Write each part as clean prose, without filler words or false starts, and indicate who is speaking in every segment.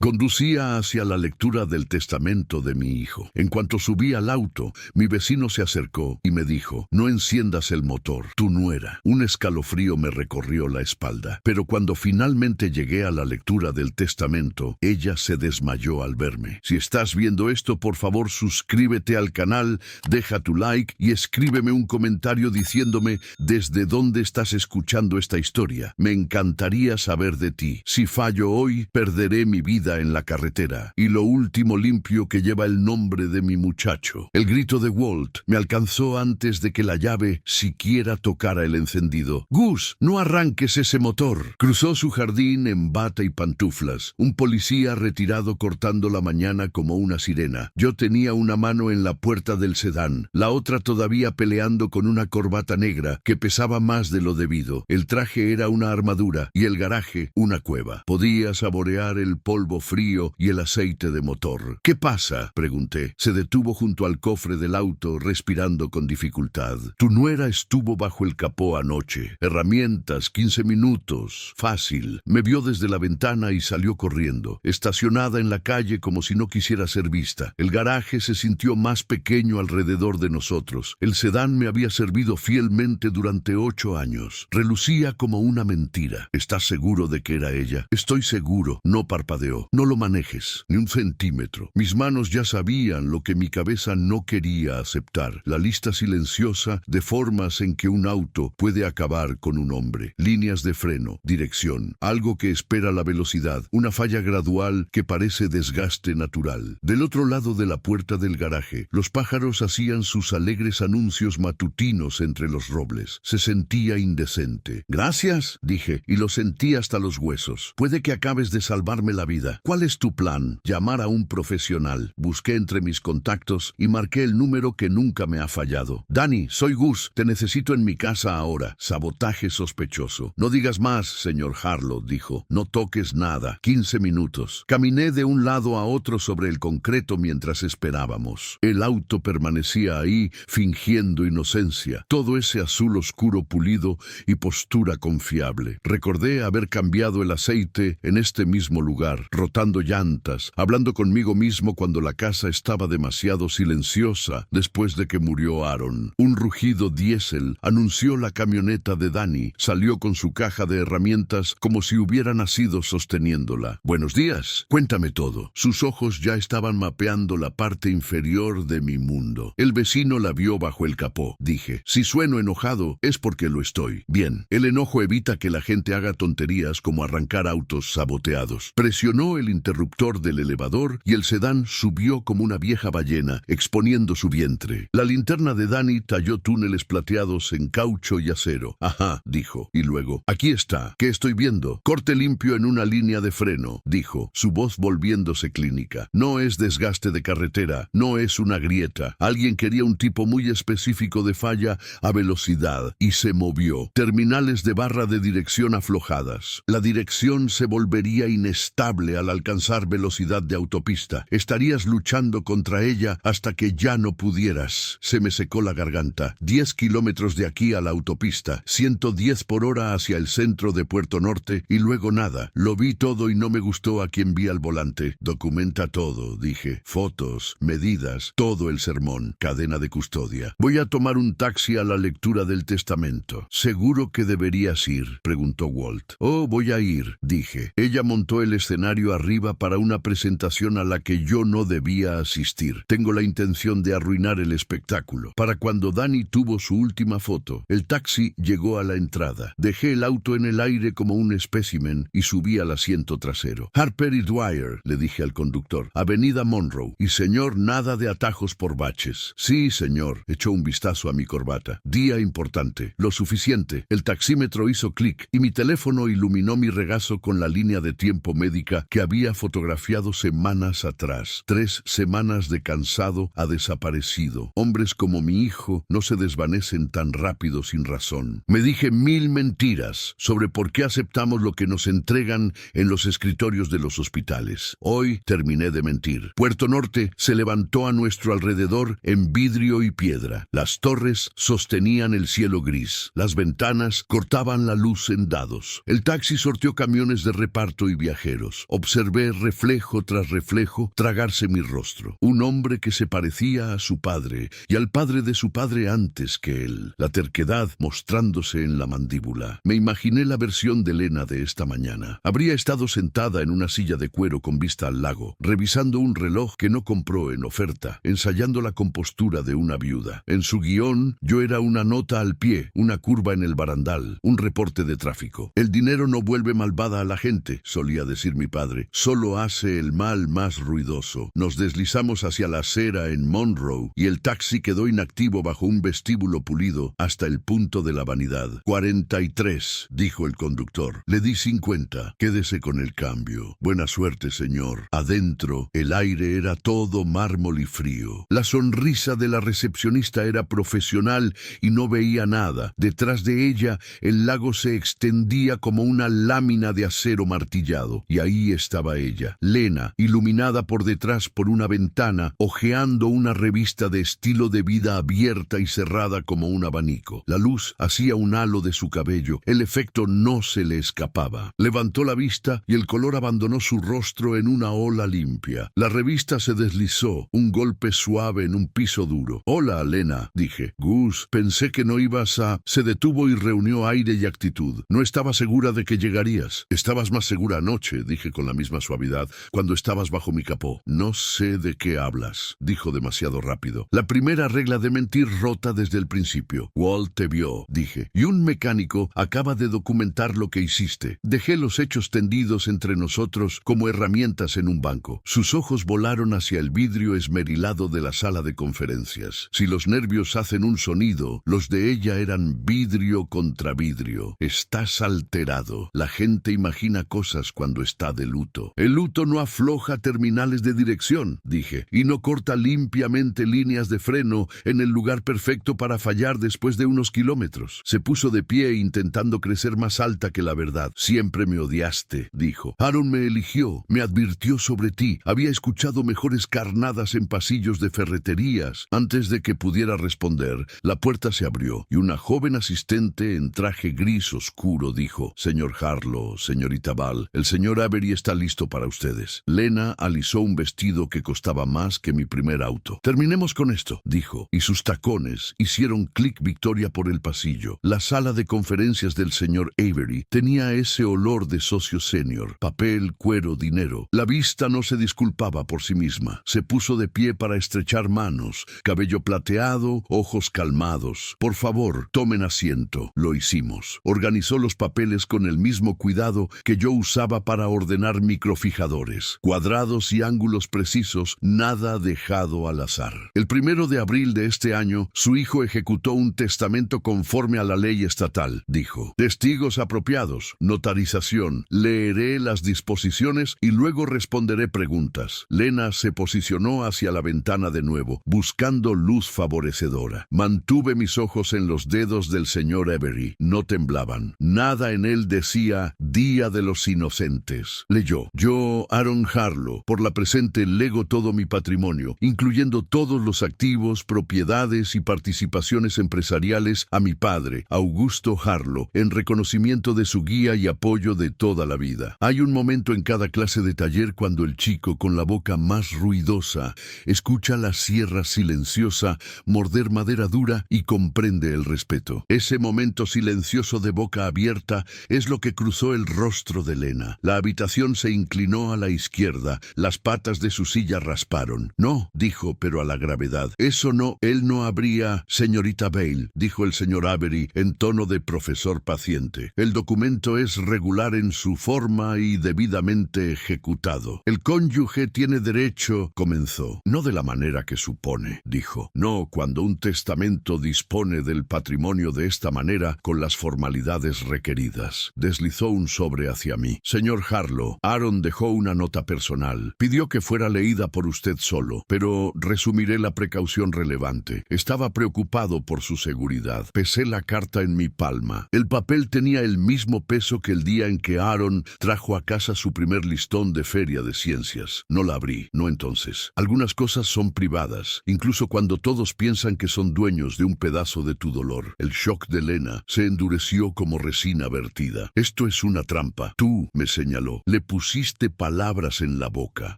Speaker 1: Conducía hacia la lectura del testamento de mi hijo. En cuanto subí al auto, mi vecino se acercó y me dijo: «No enciendas el motor, tu nuera». Un escalofrío me recorrió la espalda, pero cuando finalmente llegué a la lectura del testamento, ella se desmayó al verme. Si estás viendo esto, por favor suscríbete al canal, deja tu like y escríbeme un comentario diciéndome desde dónde estás escuchando esta historia. Me encantaría saber de ti. Si fallo hoy, perderé mi vida en la carretera y lo último limpio que lleva el nombre de mi muchacho. El grito de Walt me alcanzó antes de que la llave siquiera tocara el encendido. «Gus, no arranques ese motor». Cruzó su jardín en bata y pantuflas, un policía retirado cortando la mañana como una sirena. Yo tenía una mano en la puerta del sedán, la otra todavía peleando con una corbata negra que pesaba más de lo debido. El traje era una armadura y el garaje una cueva. Podía saborear el polvo frío y el aceite de motor. «¿Qué pasa?», pregunté. Se detuvo junto al cofre del auto, respirando con dificultad. «Tu nuera estuvo bajo el capó anoche. Herramientas, 15 minutos. Fácil». Me vio desde la ventana y salió corriendo, estacionada en la calle como si no quisiera ser vista. El garaje se sintió más pequeño alrededor de nosotros. El sedán me había servido fielmente durante 8 años. Relucía como una mentira. «¿Estás seguro de que era ella?» «Estoy seguro». No parpadeó. «No lo manejes, ni un centímetro». Mis manos ya sabían lo que mi cabeza no quería aceptar: la lista silenciosa de formas en que un auto puede acabar con un hombre. Líneas de freno, dirección, algo que espera la velocidad, una falla gradual que parece desgaste natural. Del otro lado de la puerta del garaje, los pájaros hacían sus alegres anuncios matutinos entre los robles. Se sentía indecente. «Gracias», dije, y lo sentí hasta los huesos. «Puede que acabes de salvarme la vida. ¿Cuál es tu plan?» «Llamar a un profesional». Busqué entre mis contactos y marqué el número que nunca me ha fallado. «Danny, soy Gus. Te necesito en mi casa ahora». Sabotaje sospechoso. «No digas más, señor Harlow», dijo. «No toques nada». 15 minutos. Caminé de un lado a otro sobre el concreto mientras esperábamos. El auto permanecía ahí, fingiendo inocencia. Todo ese azul oscuro pulido y postura confiable. Recordé haber cambiado el aceite en este mismo lugar, rotando llantas, hablando conmigo mismo cuando la casa estaba demasiado silenciosa después de que murió Aaron. Un rugido diésel anunció la camioneta de Danny. Salió con su caja de herramientas como si hubiera nacido sosteniéndola. «Buenos días. Cuéntame todo». Sus ojos ya estaban mapeando la parte inferior de mi mundo. «El vecino la vio bajo el capó», dije. «Si sueno enojado, es porque lo estoy». «Bien, el enojo evita que la gente haga tonterías como arrancar autos saboteados». Presionó el interruptor del elevador y el sedán subió como una vieja ballena, exponiendo su vientre. La linterna de Danny talló túneles plateados en caucho y acero. «Ajá», dijo, y luego: «Aquí está. ¿Qué estoy viendo?» «Corte limpio en una línea de freno», dijo, su voz volviéndose clínica. «No es desgaste de carretera, no es una grieta. Alguien quería un tipo muy específico de falla a velocidad y se movió. Terminales de barra de dirección aflojadas. La dirección se volvería inestable al alcanzar velocidad de autopista. Estarías luchando contra ella hasta que ya no pudieras». Se me secó la garganta. 10 kilómetros de aquí a la autopista, 110 por hora hacia el centro de Puerto Norte y luego nada. Lo vi todo y no me gustó a quien vi al volante. «Documenta todo», dije. «Fotos, medidas, todo el sermón. Cadena de custodia. Voy a tomar un taxi a la lectura del testamento». «¿Seguro que deberías ir?», preguntó Walt. «Oh, voy a ir», dije. Ella montó el escenario arriba para una presentación a la que yo no debía asistir. Tengo la intención de arruinar el espectáculo. Para cuando Danny tuvo su última foto, el taxi llegó a la entrada. Dejé el auto en el aire como un espécimen y subí al asiento trasero. «Harper y Dwyer», le dije al conductor. «Avenida Monroe. Y señor, nada de atajos por baches». «Sí, señor». Echó un vistazo a mi corbata. «Día importante. Lo suficiente». El taxímetro hizo clic y mi teléfono iluminó mi regazo con la línea de tiempo médica que había fotografiado semanas atrás. 3 semanas de cansado ha desaparecido. Hombres como mi hijo no se desvanecen tan rápido sin razón. Me dije 1000 mentiras sobre por qué aceptamos lo que nos entregan en los escritorios de los hospitales. Hoy terminé de mentir. Puerto Norte se levantó a nuestro alrededor en vidrio y piedra. Las torres sostenían el cielo gris. Las ventanas cortaban la luz en dados. El taxi sorteó camiones de reparto y viajeros. Observé Observé reflejo tras reflejo tragarse mi rostro. Un hombre que se parecía a su padre y al padre de su padre antes que él. La terquedad mostrándose en la mandíbula. Me imaginé la versión de Lena de esta mañana. Habría estado sentada en una silla de cuero con vista al lago, revisando un reloj que no compró en oferta, ensayando la compostura de una viuda. En su guión, yo era una nota al pie, una curva en el barandal, un reporte de tráfico. El dinero no vuelve malvada a la gente, solía decir mi padre. Solo hace el mal más ruidoso. Nos deslizamos hacia la acera en Monroe y el taxi quedó inactivo bajo un vestíbulo pulido hasta el punto de la vanidad. 43, dijo el conductor. Le di 50. Quédese con el cambio. Buena suerte, señor. Adentro, el aire era todo mármol y frío. La sonrisa de la recepcionista era profesional y no veía nada. Detrás de ella, el lago se extendía como una lámina de acero martillado. Y ahí estaba ella, Lena, iluminada por detrás por una ventana, hojeando una revista de estilo de vida abierta y cerrada como un abanico. La luz hacía un halo de su cabello. El efecto no se le escapaba. Levantó la vista y el color abandonó su rostro en una ola limpia. La revista se deslizó, un golpe suave en un piso duro. «Hola, Lena», dije. «Gus, pensé que no ibas a...» Se detuvo y reunió aire y actitud. «No estaba segura de que llegarías». «Estabas más segura anoche», dije con la misma suavidad, «cuando estabas bajo mi capó». «No sé de qué hablas», dijo demasiado rápido. «La primera regla de mentir rota desde el principio». «Walt te vio», dije, «y un mecánico acaba de documentar lo que hiciste. Dejé los hechos tendidos entre nosotros como herramientas en un banco». Sus ojos volaron hacia el vidrio esmerilado de la sala de conferencias. Si los nervios hacen un sonido, los de ella eran vidrio contra vidrio. «Estás alterado. La gente imagina cosas cuando está de luto». «El luto no afloja terminales de dirección», dije, «y no corta limpiamente líneas de freno en el lugar perfecto para fallar después de unos kilómetros». Se puso de pie intentando crecer más alta que la verdad. «Siempre me odiaste», dijo. «Aaron me eligió, me advirtió sobre ti. Había escuchado mejores carnadas en pasillos de ferreterías». Antes de que pudiera responder, la puerta se abrió y una joven asistente en traje gris oscuro dijo: «Señor Harlow, señorita Ball, el señor Avery está listo para ustedes». Lena alisó un vestido que costaba más que mi primer auto. «Terminemos con esto», dijo, y sus tacones hicieron clic victoria por el pasillo. La sala de conferencias del señor Avery tenía ese olor de socio senior, papel, cuero, dinero. La vista no se disculpaba por sí misma. Se puso de pie para estrechar manos, cabello plateado, ojos calmados. «Por favor, tomen asiento». Lo hicimos. Organizó los papeles con el mismo cuidado que yo usaba para ordenar microfijadores. Cuadrados y ángulos precisos, nada dejado al azar. El 1 de abril de este año, su hijo ejecutó un testamento conforme a la ley estatal, dijo. «Testigos apropiados, notarización, leeré las disposiciones y luego responderé preguntas». Lena se posicionó hacia la ventana de nuevo, buscando luz favorecedora. Mantuve mis ojos en los dedos del señor Avery. No temblaban. Nada en él decía «Día de los Inocentes». Leyó: «Yo, Aaron Harlow, por la presente lego todo mi patrimonio, incluyendo todos los activos, propiedades y participaciones empresariales a mi padre, Augusto Harlow, en reconocimiento de su guía y apoyo de toda la vida». Hay un momento en cada clase de taller cuando el chico, con la boca más ruidosa, escucha la sierra silenciosa morder madera dura y comprende el respeto. Ese momento silencioso de boca abierta es lo que cruzó el rostro de Lena. La habitación se inclinó a la izquierda, las patas de su silla rasparon. «No», dijo, pero a la gravedad. «Eso no, él no habría...» «Señorita Bale», dijo el señor Avery en tono de profesor paciente. «El documento es regular en su forma y debidamente ejecutado. El cónyuge tiene derecho...» comenzó. «No de la manera que supone», dijo. «No, cuando un testamento dispone del patrimonio de esta manera, con las formalidades requeridas». Deslizó un sobre hacia mí. «Señor Harlow, Aaron dejó una nota personal. Pidió que fuera leída por usted solo, pero resumiré la precaución relevante. Estaba preocupado por su seguridad». Pesé la carta en mi palma. El papel tenía el mismo peso que el día en que Aaron trajo a casa su primer listón de feria de ciencias. No la abrí, no entonces. Algunas cosas son privadas, incluso cuando todos piensan que son dueños de un pedazo de tu dolor. El shock de Lena se endureció como resina vertida. «Esto es una trampa». «Tú», me señaló, «le pusiste pusiste palabras en la boca.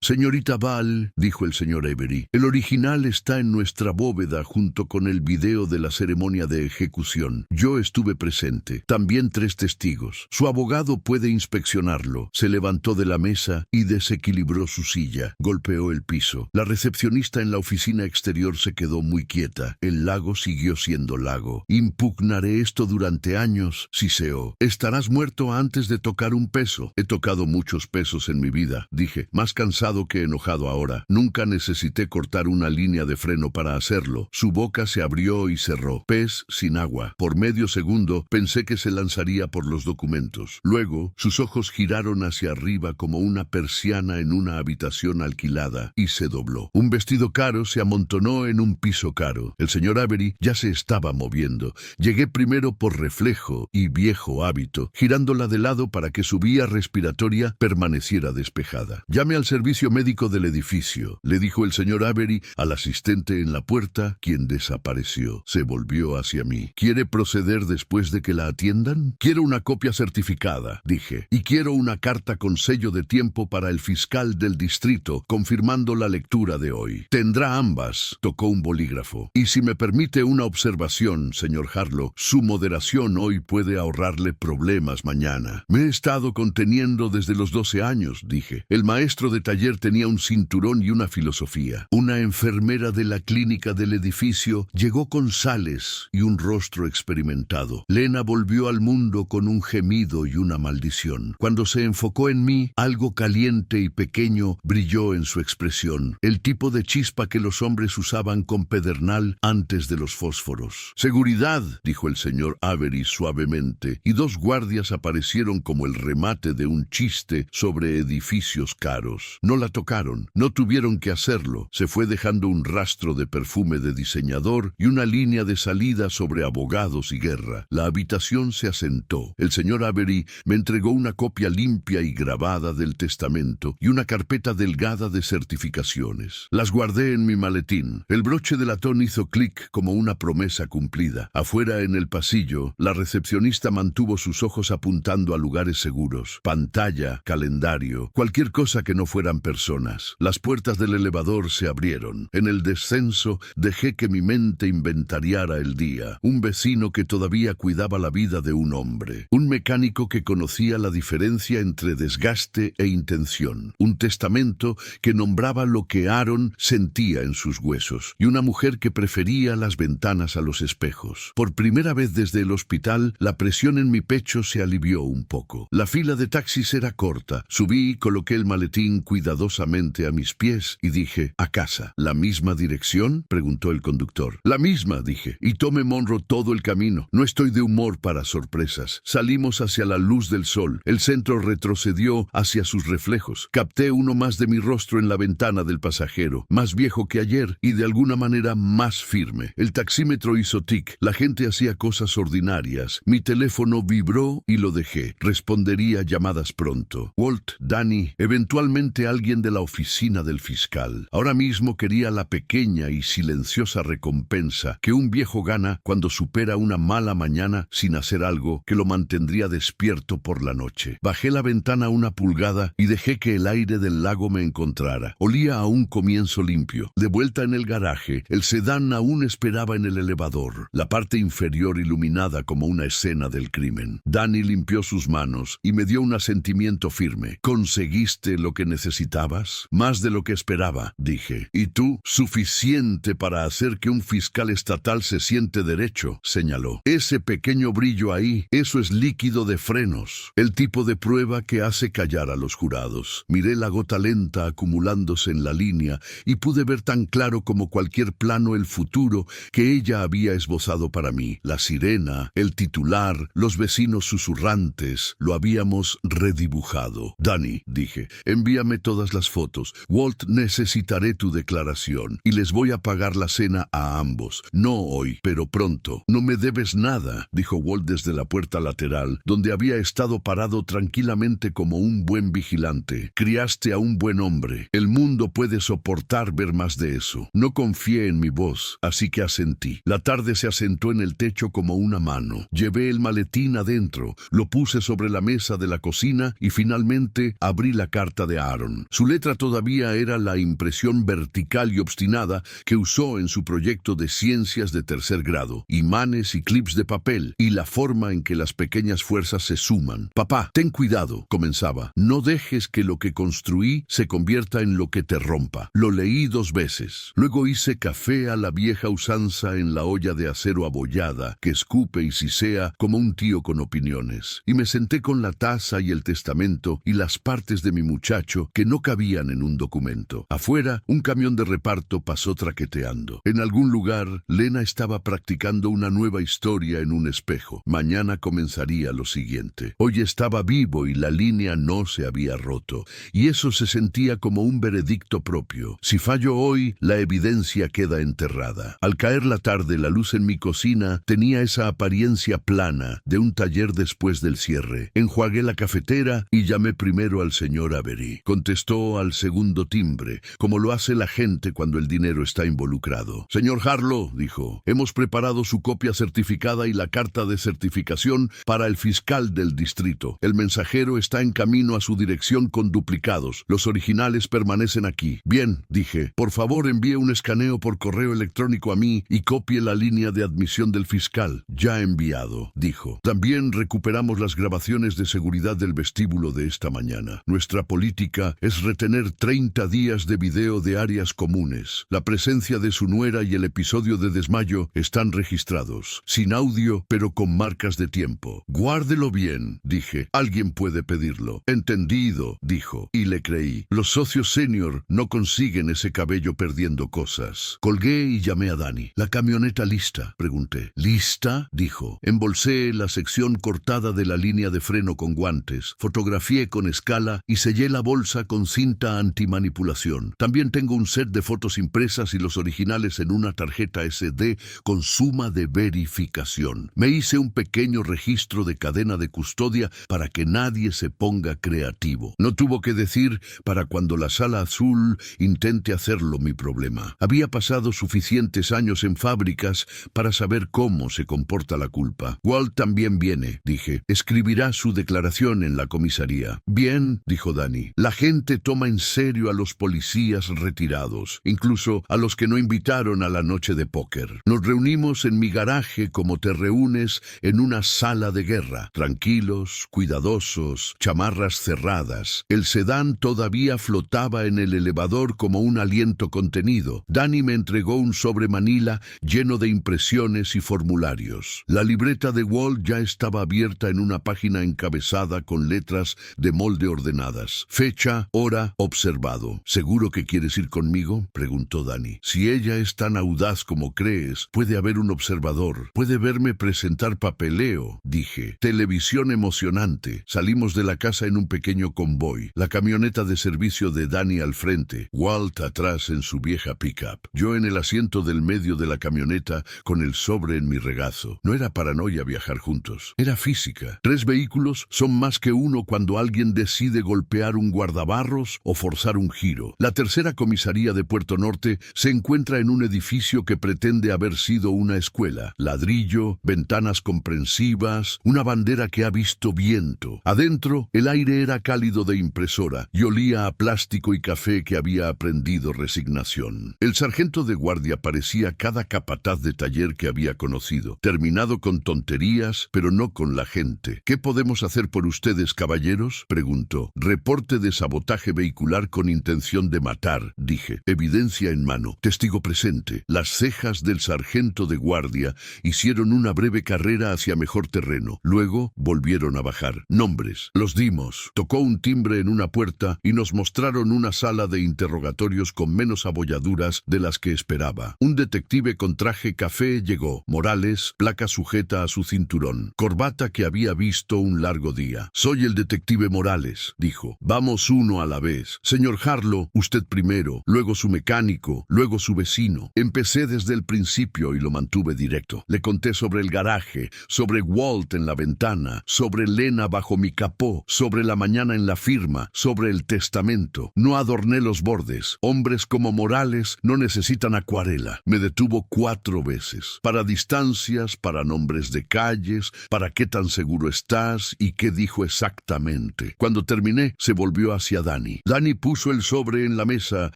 Speaker 1: Señorita Val, dijo el señor Avery, el original está en nuestra bóveda junto con el video de la ceremonia de ejecución. Yo estuve presente. También 3 testigos. Su abogado puede inspeccionarlo. Se levantó de la mesa y desequilibró su silla. Golpeó el piso. La recepcionista en la oficina exterior se quedó muy quieta. El lago siguió siendo lago. Impugnaré esto durante años, siseó. Estarás muerto antes de tocar un peso. He tocado muchos pesos en mi vida, dije, más cansado que enojado ahora. Nunca necesité cortar una línea de freno para hacerlo. Su boca se abrió y cerró. Pez sin agua. Por medio segundo pensé que se lanzaría por los documentos. Luego, sus ojos giraron hacia arriba como una persiana en una habitación alquilada y se dobló. Un vestido caro se amontonó en un piso caro. El señor Avery ya se estaba moviendo. Llegué primero por reflejo y viejo hábito, girándola de lado para que su vía respiratoria permaneciera despejada. Llame al servicio médico del edificio, le dijo el señor Avery al asistente en la puerta, quien desapareció. Se volvió hacia mí. ¿Quiere proceder después de que la atiendan? Quiero una copia certificada, dije, y quiero una carta con sello de tiempo para el fiscal del distrito, confirmando la lectura de hoy. Tendrá ambas, tocó un bolígrafo. Y si me permite una observación, señor Harlow, su moderación hoy puede ahorrarle problemas mañana. Me he estado conteniendo desde los 12 años, dije. El maestro de taller tenía un cinturón y una filosofía. Una enfermera de la clínica del edificio llegó con sales y un rostro experimentado. Lena volvió al mundo con un gemido y una maldición. Cuando se enfocó en mí, algo caliente y pequeño brilló en su expresión, el tipo de chispa que los hombres usaban con pedernal antes de los fósforos. Seguridad, dijo el señor Avery suavemente, y 2 guardias aparecieron como el remate de un chiste sobre edificios caros. No la tocaron, no tuvieron que hacerlo. Se fue dejando un rastro de perfume de diseñador y una línea de salida sobre abogados y guerra. La habitación se asentó. El señor Avery me entregó una copia limpia y grabada del testamento y una carpeta delgada de certificaciones. Las guardé en mi maletín. El broche de latón hizo clic como una promesa cumplida. Afuera en el pasillo, la recepcionista mantuvo sus ojos apuntando a lugares seguros. Pantalla, calendario, cualquier cosa que no fueran personas. Las puertas del elevador se abrieron. En el descenso dejé que mi mente inventariara el día. Un vecino que todavía cuidaba la vida de un hombre. Un mecánico que conocía la diferencia entre desgaste e intención. Un testamento que nombraba lo que Aaron sentía en sus huesos. Y una mujer que prefería las ventanas a los espejos. Por primera vez desde el hospital, la presión en mi pecho se alivió un poco. La fila de taxis era corta. Subí y coloqué el maletín cuidadosamente a mis pies y dije, a casa. ¿La misma dirección?, preguntó el conductor. La misma, dije, y tome Monroe todo el camino. No estoy de humor para sorpresas. Salimos hacia la luz del sol. El centro retrocedió hacia sus reflejos. Capté uno más de mi rostro en la ventana del pasajero, más viejo que ayer y de alguna manera más firme. El taxímetro hizo tic. La gente hacía cosas ordinarias. Mi teléfono vibró y lo dejé. Respondería llamadas pronto. Walt, Danny, eventualmente alguien de la oficina del fiscal. Ahora mismo quería la pequeña y silenciosa recompensa que un viejo gana cuando supera una mala mañana sin hacer algo que lo mantendría despierto por la noche. Bajé la ventana 1 pulgada y dejé que el aire del lago me encontrara. Olía a un comienzo limpio. De vuelta en el garaje, el sedán aún esperaba en el elevador, la parte inferior iluminada como una escena del crimen. Danny limpió sus manos y me dio un asentimiento firme. ¿Conseguiste lo que necesitabas? Más de lo que esperaba, dije. ¿Y tú? Suficiente para hacer que un fiscal estatal se siente derecho, señaló. Ese pequeño brillo ahí, eso es líquido de frenos. El tipo de prueba que hace callar a los jurados. Miré la gota lenta acumulándose en la línea y pude ver tan claro como cualquier plano el futuro que ella había esbozado para mí. La sirena, el titular, los vecinos susurrantes, lo habíamos redibujado. Danny, dije, envíame todas las fotos. Walt, necesitaré tu declaración y les voy a pagar la cena a ambos. No hoy, pero pronto. No me debes nada, dijo Walt desde la puerta lateral, donde había estado parado tranquilamente como un buen vigilante. Criaste a un buen hombre. El mundo puede soportar ver más de eso. No confié en mi voz, así que asentí. La tarde se asentó en el techo como una mano. Llevé el maletín adentro, lo puse sobre la mesa de la cocina y finalmente Lentamente abrí la carta de Aaron. Su letra todavía era la impresión vertical y obstinada que usó en su proyecto de ciencias de tercer grado, imanes y clips de papel, y la forma en que las pequeñas fuerzas se suman. Papá, ten cuidado, comenzaba. No dejes que lo que construí se convierta en lo que te rompa. Lo leí 2 veces. Luego hice café a la vieja usanza en la olla de acero abollada, que escupe y sisea como un tío con opiniones. Y me senté con la taza y el testamento y las partes de mi muchacho que no cabían en un documento. Afuera, un camión de reparto pasó traqueteando. En algún lugar, Lena estaba practicando una nueva historia en un espejo. Mañana comenzaría lo siguiente. Hoy estaba vivo y la línea no se había roto. Y eso se sentía como un veredicto propio. Si fallo hoy, la evidencia queda enterrada. Al caer la tarde, la luz en mi cocina tenía esa apariencia plana de un taller después del cierre. Enjuagué la cafetera y llamé primero al señor Avery. Contestó al segundo timbre, como lo hace la gente cuando el dinero está involucrado. Señor Harlow, dijo, hemos preparado su copia certificada y la carta de certificación para el fiscal del distrito. El mensajero está en camino a su dirección con duplicados. Los originales permanecen aquí. Bien, dije, por favor envíe un escaneo por correo electrónico a mí y copie la línea de admisión del fiscal. Ya enviado, dijo. También recuperamos las grabaciones de seguridad del vestíbulo de esta mañana. Nuestra política es retener 30 días de video de áreas comunes. La presencia de su nuera y el episodio de desmayo están registrados. Sin audio, pero con marcas de tiempo. Guárdelo bien, dije. Alguien puede pedirlo. Entendido, dijo, y le creí. Los socios senior no consiguen ese cabello perdiendo cosas. Colgué y llamé a Dani. ¿La camioneta lista?, pregunté. ¿Lista?, dijo. Embolsé la sección cortada de la línea de freno con guantes, fotografié con escala y sellé la bolsa con cinta antimanipulación. También tengo un set de fotos impresas y los originales en una tarjeta SD con suma de verificación. Me hice un pequeño registro de cadena de custodia para que nadie se ponga creativo. No tuvo que decir para cuando la sala azul intente hacerlo mi problema. Había pasado suficientes años en fábricas para saber cómo se comporta la culpa. Walt también viene, dije. Escribirá su declaración en la comisaría. Bien, dijo Dani. La gente toma en serio a los policías retirados, incluso a los que no invitaron a la noche de póker. Nos reunimos en mi garaje como te reúnes en una sala de guerra. Tranquilos, cuidadosos, chamarras cerradas. El sedán todavía flotaba en el elevador como un aliento contenido. Dani me entregó un sobre manila lleno de impresiones y formularios. La libreta de Walt ya estaba abierta en una página encabezada con letras de molde ordenadas. Fecha, hora, observado. ¿Seguro que quieres ir conmigo?, preguntó Dani. Si ella es tan audaz como crees, puede haber un observador. Puede verme presentar papeleo, dije. Televisión emocionante. Salimos de la casa en un pequeño convoy. La camioneta de servicio de Dani al frente, Walt atrás en su vieja pickup. Yo en el asiento del medio de la camioneta con el sobre en mi regazo. No era paranoia viajar juntos. Era física. 3 vehículos son más que uno cuando alguien decide golpear un guardabarros o forzar un giro. La tercera comisaría de Puerto Norte se encuentra en un edificio que pretende haber sido una escuela. Ladrillo, ventanas comprensivas, una bandera que ha visto viento. Adentro, el aire era cálido de impresora y olía a plástico y café que había aprendido resignación. El sargento de guardia parecía cada capataz de taller que había conocido, terminado con tonterías, pero no con la gente. ¿Qué podemos hacer por ustedes, caballeros?, preguntó. Reporte de sabotaje vehicular con intención de matar, dije. Evidencia en mano. Testigo presente. Las cejas del sargento de guardia hicieron una breve carrera hacia mejor terreno. Luego volvieron a bajar. Nombres. Los dimos. Tocó un timbre en una puerta y nos mostraron una sala de interrogatorios con menos abolladuras de las que esperaba. Un detective con traje café llegó. Morales, placa sujeta a su cinturón. Corbata que había visto un largo día. Soy el detective Morales, dijo. Vamos uno a la vez. Señor Harlow, usted primero, luego su mecánico, luego su vecino. Empecé desde el principio y lo mantuve directo. Le conté sobre el garaje, sobre Walt en la ventana, sobre Lena bajo mi capó, sobre la mañana en la firma, sobre el testamento. No adorné los bordes. Hombres como Morales no necesitan acuarela. Me detuvo 4 veces. Para distancias, para nombres de calles, para qué tan seguro estás y qué dijo exactamente. lentamente. Cuando terminé, se volvió hacia Danny. Danny puso el sobre en la mesa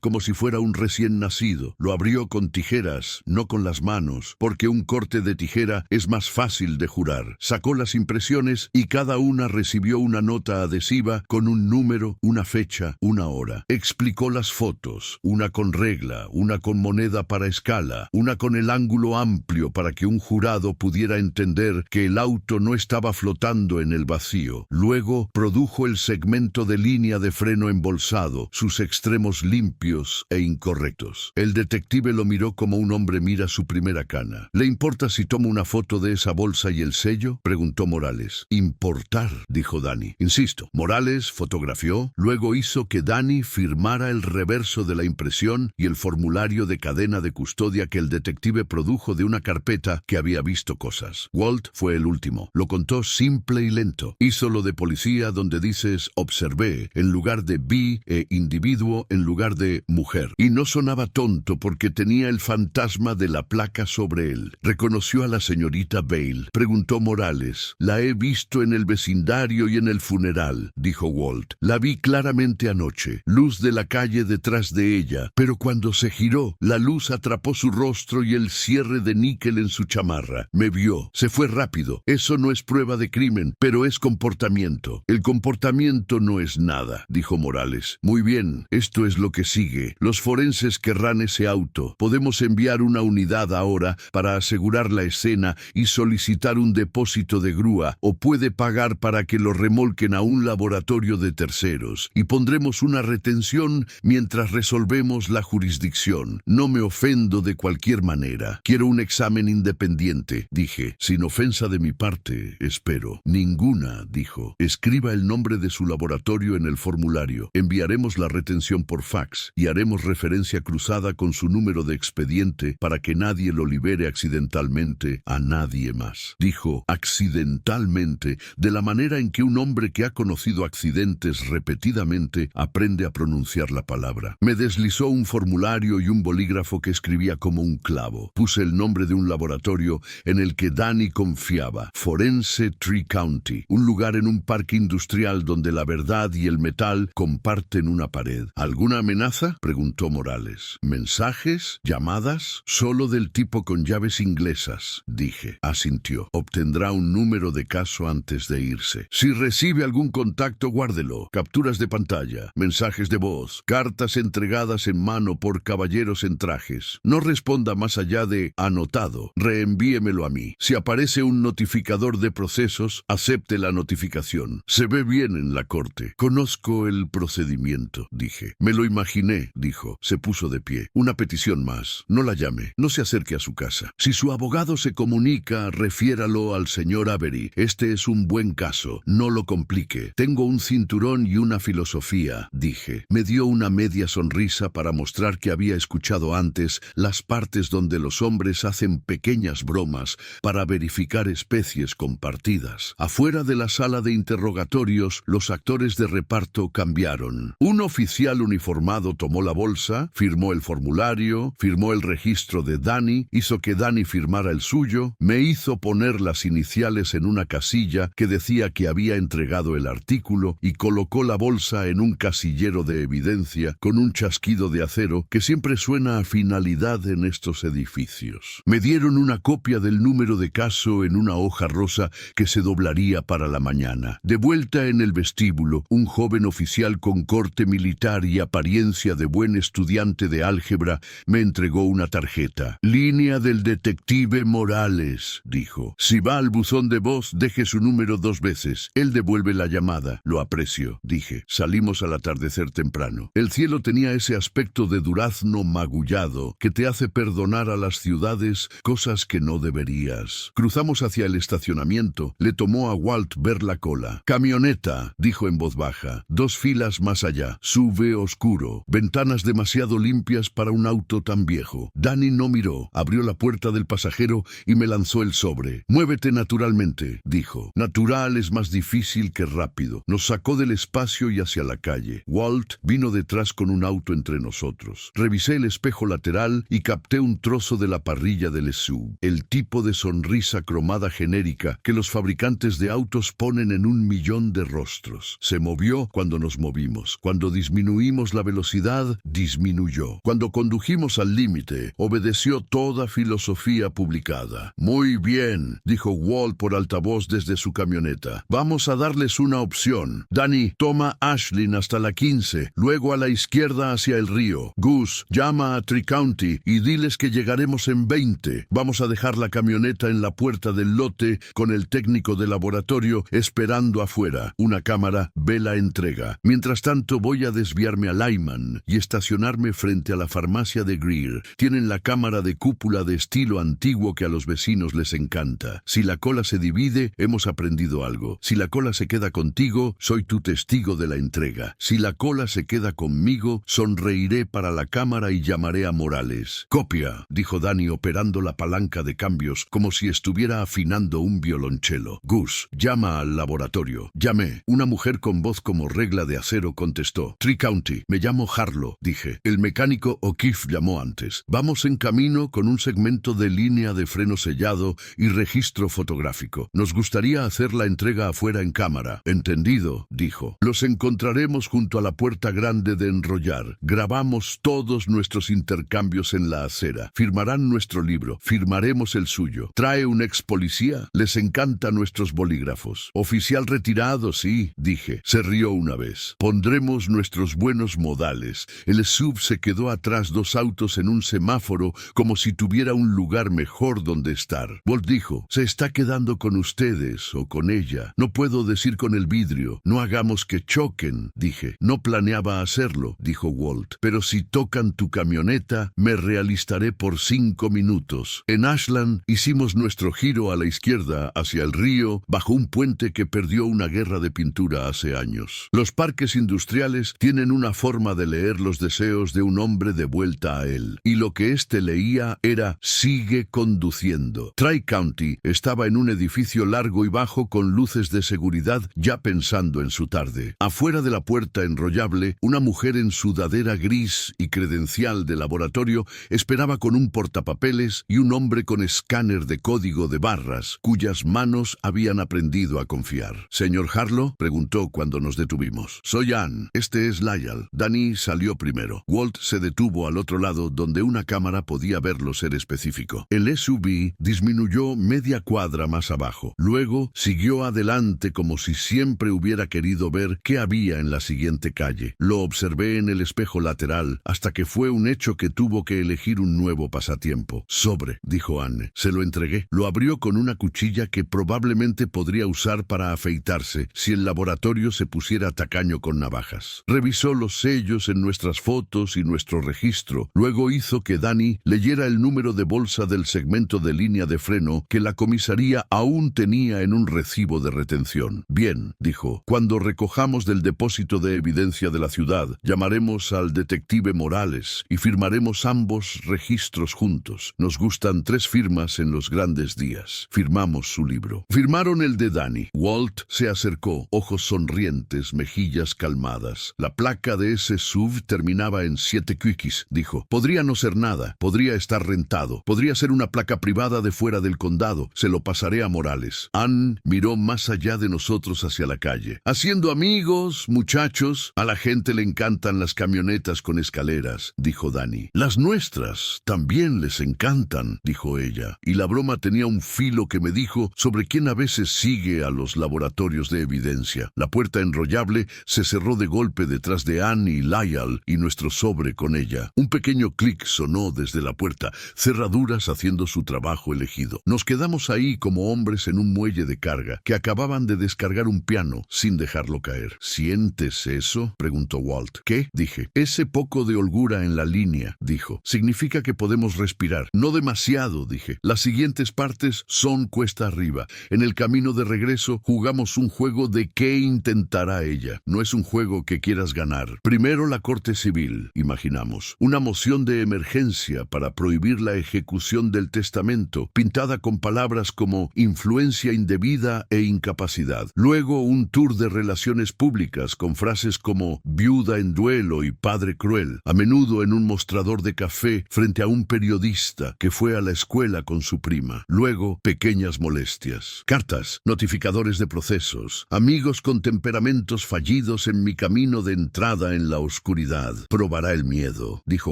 Speaker 1: como si fuera un recién nacido. Lo abrió con tijeras, no con las manos, porque un corte de tijera es más fácil de jurar. Sacó las impresiones y cada una recibió una nota adhesiva con un número, una fecha, una hora. Explicó las fotos, una con regla, una con moneda para escala, una con el ángulo amplio para que un jurado pudiera entender que el auto no estaba flotando en el vacío. Luego produjo el segmento de línea de freno embolsado, sus extremos limpios e incorrectos. El detective lo miró como un hombre mira su primera cana. ¿Le importa si tomo una foto de esa bolsa y el sello?, preguntó Morales. «Importar», dijo Danny. Insisto. Morales fotografió, luego hizo que Danny firmara el reverso de la impresión y el formulario de cadena de custodia que el detective produjo de una carpeta que había visto cosas. Walt fue el último. Lo contó simple y lento. Hizo lo de policía donde dices observé en lugar de vi e individuo en lugar de mujer. Y no sonaba tonto porque tenía el fantasma de la placa sobre él. ¿Reconoció a la señorita Bale?, preguntó Morales. «La he visto en el vecindario y en el funeral», dijo Walt. «La vi claramente anoche. Luz de la calle detrás de ella. Pero cuando se giró, la luz atrapó su rostro y el cierre de níquel en su chamarra. Me vio. Se fue rápido. Eso no es prueba de crimen, pero es comportamiento». «El comportamiento no es nada», dijo Morales. «Muy bien. Esto es lo que sigue. Los forenses querrán ese auto. Podemos enviar una unidad ahora para asegurar la escena y solicitar un depósito de grúa, o puede pagar para que lo remolquen a un laboratorio de terceros, y pondremos una retención mientras resolvemos la jurisdicción. No me ofendo de cualquier manera. Quiero un examen independiente», dije. «Sin ofensa de mi parte, espero». «Ninguna», dijo. «Escriba el nombre de su laboratorio en el formulario. Enviaremos la retención por fax y haremos referencia cruzada con su número de expediente para que nadie lo libere accidentalmente a nadie más». Dijo accidentalmente de la manera en que un hombre que ha conocido accidentes repetidamente aprende a pronunciar la palabra. Me deslizó un formulario y un bolígrafo que escribía como un clavo. Puse el nombre de un laboratorio en el que Danny confiaba, Forense Tree County, un lugar en un parque industrial donde la verdad y el metal comparten una pared. ¿Alguna amenaza?, preguntó Morales. ¿Mensajes? ¿Llamadas? Solo del tipo con llaves inglesas, dije. Asintió. Obtendrá un número de caso antes de irse. Si recibe algún contacto, guárdelo. Capturas de pantalla, mensajes de voz, cartas entregadas en mano por caballeros en trajes. No responda más allá de anotado. Reenvíemelo a mí. Si aparece un notificador de procesos, acepte la notificación. Se ve bien en la corte. Conozco el procedimiento, dije. Me lo imaginé, dijo. Se puso de pie. Una petición más. No la llame. No se acerque a su casa. Si su abogado se comunica, refiéralo al señor Avery. Este es un buen caso. No lo complique. Tengo un cinturón y una filosofía, dije. Me dio una media sonrisa para mostrar que había escuchado antes las partes donde los hombres hacen pequeñas bromas para verificar especies compartidas. Afuera de la sala de interrogatorios, los actores de reparto cambiaron. Un oficial uniformado tomó la bolsa, firmó el formulario, firmó el registro de Danny, hizo que Danny firmara el suyo, me hizo poner las iniciales en una casilla que decía que había entregado el artículo y colocó la bolsa en un casillero de evidencia con un chasquido de acero que siempre suena a finalidad en estos edificios. Me dieron una copia del número de caso en una hoja rosa que se doblaría para la mañana. De vuelta en el vestíbulo, un joven oficial con corte militar y apariencia de buen estudiante de álgebra me entregó una tarjeta. «Línea del detective Morales», dijo. «Si va al buzón de voz, deje su número 2 veces. Él devuelve la llamada». «Lo aprecio», dije. Salimos al atardecer temprano. El cielo tenía ese aspecto de durazno magullado que te hace perdonar a las ciudades cosas que no deberías. Cruzamos hacia el estacionamiento. Le tomó a Walt ver la cola. «Camioneta», dijo en voz baja. 2 filas más allá. Sube oscuro. Ventanas demasiado limpias para un auto tan viejo. Danny no miró. Abrió la puerta del pasajero y me lanzó el sobre. «Muévete naturalmente», dijo. Natural es más difícil que rápido. Nos sacó del espacio y hacia la calle. Walt vino detrás con un auto entre nosotros. Revisé el espejo lateral y capté un trozo de la parrilla del SUV. El tipo de sonrisa cromada genérica que los fabricantes de autos ponen en 1 millón de rostros. Se movió cuando nos movimos. Cuando disminuimos la velocidad, disminuyó. Cuando condujimos al límite, obedeció toda filosofía publicada. Muy bien, dijo Walt por altavoz desde su camioneta. Vamos a darles una opción. Danny, toma Ashland hasta la 15, luego a la izquierda hacia el río. Gus, llama a Tri-County y diles que llegaremos en 20. Vamos a dejar la camioneta en la puerta del lote con el técnico de laboratorio esperando afuera. Una cámara ve la entrega. Mientras tanto voy a desviarme a Lyman y estacionarme frente a la farmacia de Greer. Tienen la cámara de cúpula de estilo antiguo que a los vecinos les encanta. Si la cola se divide, hemos aprendido algo. Si la cola se queda contigo, soy tu testigo de la entrega. Si la cola se queda conmigo, sonreiré para la cámara y llamaré a Morales. Copia, dijo Danny operando la palanca de cambios como si estuviera afinando un violonchelo. Gus, llama al laboratorio. Llamé. Una mujer con voz como regla de acero contestó. Tri-County, me llamo Harlow, dije. El mecánico O'Keefe llamó antes. Vamos en camino con un segmento de línea de freno sellado y registro fotográfico. Nos gustaría hacer la entrega afuera en cámara. Entendido, dijo. Los encontraremos junto a la puerta grande de enrollar. Grabamos todos nuestros intercambios en la acera. Firmarán nuestro libro. Firmaremos el suyo. ¿Trae un ex policía? Les encantan nuestros bolígrafos. Oficial retirado, sí, dije. Se rió una vez. Pondremos nuestros buenos modales. El sub se quedó atrás 2 autos en un semáforo como si tuviera un lugar mejor donde estar. Walt dijo, se está quedando con ustedes o con ella. No puedo decir con el vidrio. No hagamos que choquen, dije. No planeaba hacerlo, dijo Walt. Pero si tocan tu camioneta, me realistaré por 5 minutos. En Ashland hicimos nuestro giro a la izquierda hacia el río bajo un puente que perdió una guerra de pintura hace años. Los parques industriales tienen una forma de leer los deseos de un hombre de vuelta a él. Y lo que éste leía era sigue conduciendo. Tri-County estaba en un edificio largo y bajo con luces de seguridad ya pensando en su tarde. Afuera de la puerta enrollable, una mujer en sudadera gris y credencial de laboratorio esperaba con un portapapeles y un hombre con escáner de código de barras, cuyas manos habían aprendido a confiar. «¿Señor Harlow?», preguntó cuando nos detuvimos. «Soy Ann. Este es Lyall». Danny salió primero. Walt se detuvo al otro lado donde una cámara podía verlo ser específico. El SUV disminuyó media cuadra más abajo. Luego siguió adelante como si siempre hubiera querido ver qué había en la siguiente calle. Lo observé en el espejo lateral hasta que fue un hecho que tuvo que elegir un nuevo pasatiempo. «Sobre», dijo Anne. Se lo entregué. Lo abrió con una cuchilla que probablemente podría usar para afeitarse si el laboratorio se pusiera tacaño con navajas. Revisó los sellos en nuestras fotos y nuestro registro. Luego hizo que Danny leyera el número de bolsa del segmento de línea de freno que la comisaría aún tenía en un recibo de retención. «Bien», dijo. «Cuando recojamos del depósito de evidencia de la ciudad, llamaremos al detective Morales y firmaremos ambos registros juntos. Nos gustan 3 firmas en los grandes días». Firmamos su libro. Firmaron el de Danny. Walt se acercó, ojos sonrientes, mejillas calmadas. La placa de ese SUV terminaba en 7 quickies, dijo. Podría no ser nada, podría estar rentado, podría ser una placa privada de fuera del condado. Se lo pasaré a Morales. Ann miró más allá de nosotros hacia la calle. «Haciendo amigos, muchachos. A la gente le encantan las camionetas con escaleras», dijo Danny. «Las nuestras también les encantan», dijo ella. Y la broma tenía un filo que me dijo sobre quién a veces sigue a los laboratorios de evidencia. La puerta enrollable se cerró de golpe detrás de Ann y Lyall y nuestro sobre con ella. Un pequeño clic sonó desde la puerta, cerraduras haciendo su trabajo elegido. Nos quedamos ahí como hombres en un muelle de carga que acababan de descargar un piano sin dejarlo caer. «¿Sientes eso?», preguntó Walt. «¿Qué?», dije. «Ese poco de holgura en la línea», dijo. «Significa que podemos respirar». «No demasiado», dije. «Las siguientes partes son cuesta arriba. En el camino de regreso jugamos un juego de qué intentará ella. No es un juego que quieras ganar. Primero la Corte Civil, imaginamos. Una moción de emergencia para prohibir la ejecución del testamento, pintada con palabras como influencia indebida e incapacidad. Luego un tour de relaciones públicas con frases como viuda en duelo y padre cruel, a menudo en un mostrador de café frente a un periodista que fue a la escuela con su prima. Luego, pequeñas molestias. Cartas, notificadores de procesos, Amigos con temperamentos fallidos en mi camino de entrada en la oscuridad. Probará el miedo, dijo